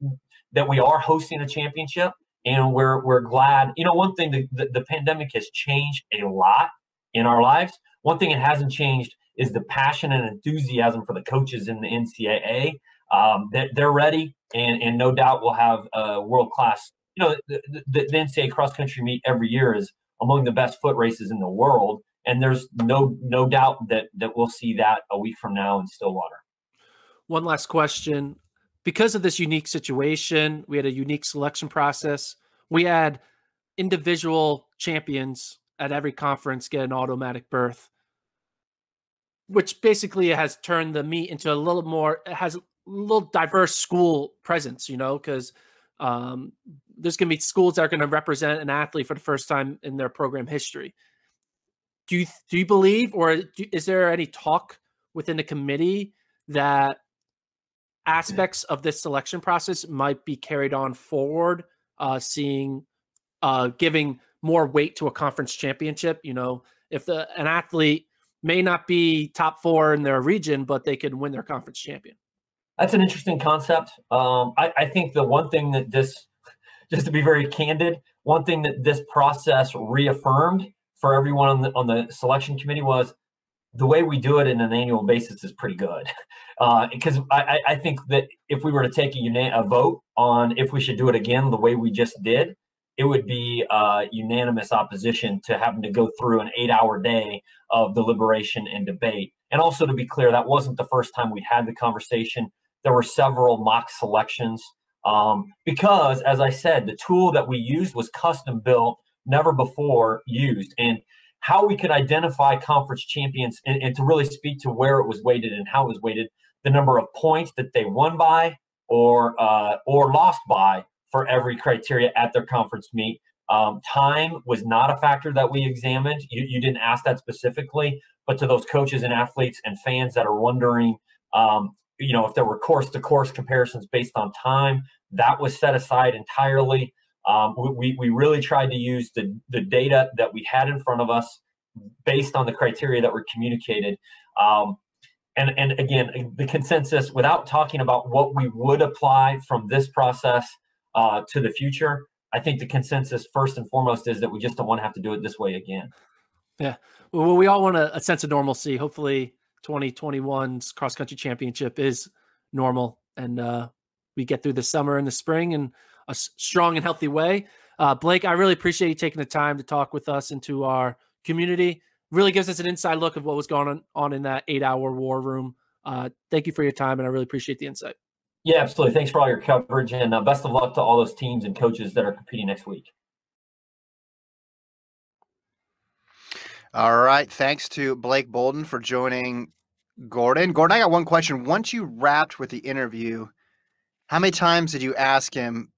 that we are hosting a championship, and we're glad. One thing, the pandemic has changed a lot in our lives. One thing it hasn't changed is the passion and enthusiasm for the coaches in the NCAA. They're ready, and no doubt we'll have a world-class. The NCAA Cross Country meet every year is among the best foot races in the world, and there's no doubt that we'll see that a week from now in Stillwater. One last question. Because of this unique situation, we had a unique selection process. We had individual champions at every conference get an automatic berth, which basically has turned the meet into a little more, it has a little diverse school presence, because there's going to be schools that are going to represent an athlete for the first time in their program history. Do you believe, or is there any talk within the committee that aspects of this selection process might be carried on forward, giving more weight to a conference championship? If an athlete may not be top 4 in their region, but they could win their conference champion. That's an interesting concept. I think the one thing that this, just to be very candid, one thing that this process reaffirmed for everyone on the selection committee was the way we do it in an annual basis is pretty good. Because I think that if we were to take a vote on if we should do it again the way we just did, it would be unanimous opposition to having to go through an 8-hour day of deliberation and debate. And also, to be clear, that wasn't the first time we'd had the conversation. There were several mock selections because, as I said, the tool that we used was custom built, never before used. And how we could identify conference champions and to really speak to where it was weighted and how it was weighted, the number of points that they won by or lost by for every criteria at their conference meet. Time was not a factor that we examined. You didn't ask that specifically, but to those coaches and athletes and fans that are wondering, if there were course-to-course comparisons based on time, that was set aside entirely. We really tried to use the data that we had in front of us based on the criteria that were communicated. And again, the consensus, without talking about what we would apply from this process to the future, I think the consensus first and foremost is that we just don't want to have to do it this way again. Yeah. Well, we all want a sense of normalcy. Hopefully 2021's cross country championship is normal, and we get through the summer and the spring in a strong and healthy way. Blake, I really appreciate you taking the time to talk with us into our community. Really gives us an inside look of what was going on in that 8-hour war room. Thank you for your time, and I really appreciate the insight. Yeah, absolutely. Thanks for all your coverage, and best of luck to all those teams and coaches that are competing next week. All right. Thanks to Blake Boldon for joining Gordon. Gordon, I got one question. Once you wrapped with the interview, how many times did you ask him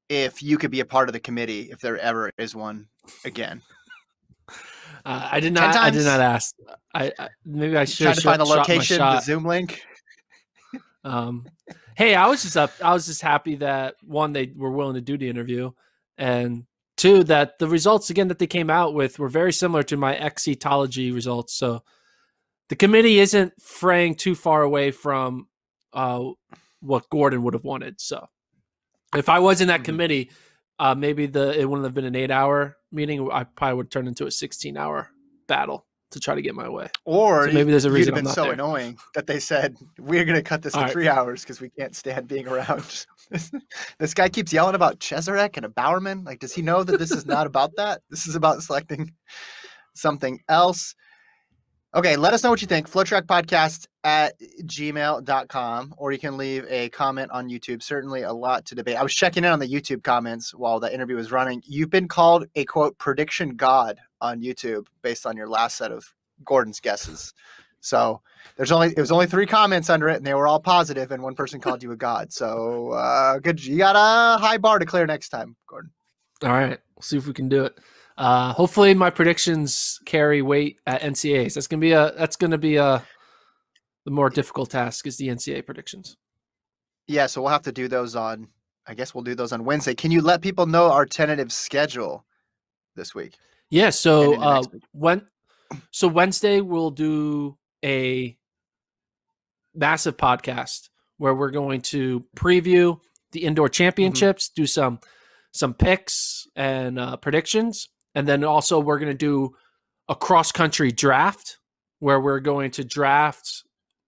if you could be a part of the committee if there ever is one again? I did not. I did not ask. Maybe I should try to find the location, the Zoom link. Hey, I was just happy that one, they were willing to do the interview, and two, that the results again that they came out with were very similar to my exitology results. So the committee isn't fraying too far away from what Gordon would have wanted. So if I was in that committee, maybe it wouldn't have been an 8-hour meeting. I probably would turn into a 16-hour battle to try to get my way. Or so maybe there's a reason you'd have I'm been not so there. annoying that they said, we're going to cut this to 3 hours because we can't stand being around. This guy keeps yelling about Cheserek and a Bowerman. Like, does he know that this is not about that? This is about selecting something else. Okay, let us know what you think. FloTrackPodcast@gmail.com, or you can leave a comment on YouTube. Certainly a lot to debate. I was checking in on the YouTube comments while the interview was running. You've been called a, quote, prediction god on YouTube based on your last set of Gordon's guesses. So it was only 3 comments under it, and they were all positive, and one person called you a god. So good. You got a high bar to clear next time, Gordon. All right. We'll see if we can do it. Hopefully my predictions carry weight at NCAAs. That's gonna be the more difficult task is the NCAA predictions. Yeah, so we'll have to do those on, I guess we'll do those on Wednesday. Can you let people know our tentative schedule this week? Yeah. So And into next week. Wednesday we'll do a massive podcast where we're going to preview the indoor championships, do some picks and predictions, and then also we're going to do a cross country draft where we're going to draft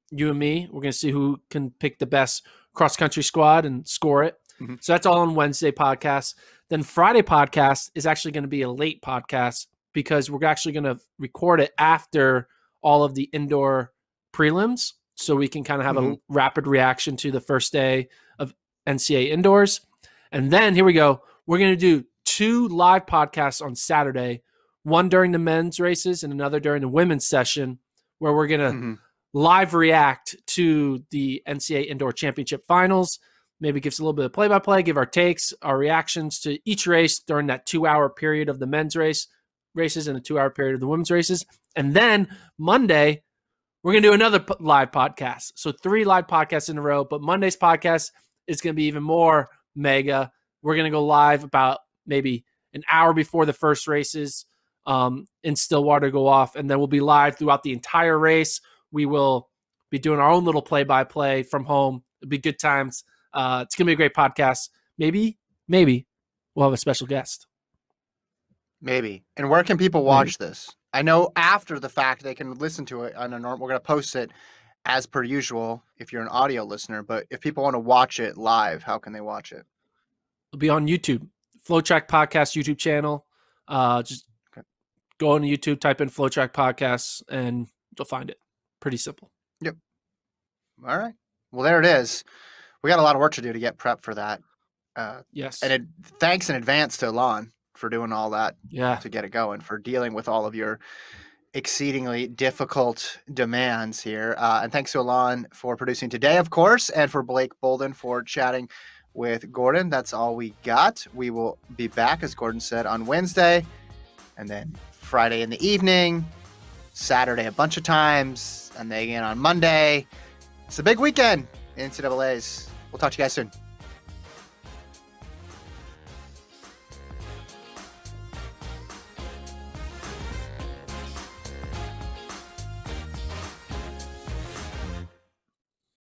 you and me. We're going to see who can pick the best cross country squad and score it. So that's all on Wednesday podcast. Then Friday podcast is actually going to be a late podcast because we're actually going to record it after all of the indoor prelims, so we can kind of have a rapid reaction to the first day of NCAA indoors. And then here we go. We're going to do 2 live podcasts on Saturday, one during the men's races and another during the women's session, where we're going to live react to the NCAA Indoor Championship finals, maybe give us a little bit of play-by-play, give our takes, our reactions to each race during that 2-hour period of the men's races and a 2-hour period of the women's races. And then Monday, we're going to do another live podcast. So 3 live podcasts in a row, but Monday's podcast is going to be even more mega. We're going to go live about maybe an hour before the first races in Stillwater go off, and then we'll be live throughout the entire race. We will be doing our own little play-by-play from home. It'll be good times. It's going to be a great podcast. Maybe we'll have a special guest. Maybe. And where can people watch this? I know after the fact they can listen to it on a normal. We're going to post it as per usual if you're an audio listener. But if people want to watch it live, how can they watch it? It'll be on YouTube. FloTrack Podcast YouTube channel. Just go on YouTube, type in FloTrack Podcasts, and you'll find it. Pretty simple. Yep. All right. Well, there it is. We got a lot of work to do to get prepped for that. Yes. And thanks in advance to Lon for doing all that to get it going, for dealing with all of your exceedingly difficult demands here. And thanks to Alon for producing today, of course, and for Blake Boldon for chatting with Gordon. That's all we got. We will be back, as Gordon said, on Wednesday, and then Friday in the evening, Saturday a bunch of times, and then again on Monday. It's a big weekend in NCAAs. We'll talk to you guys soon.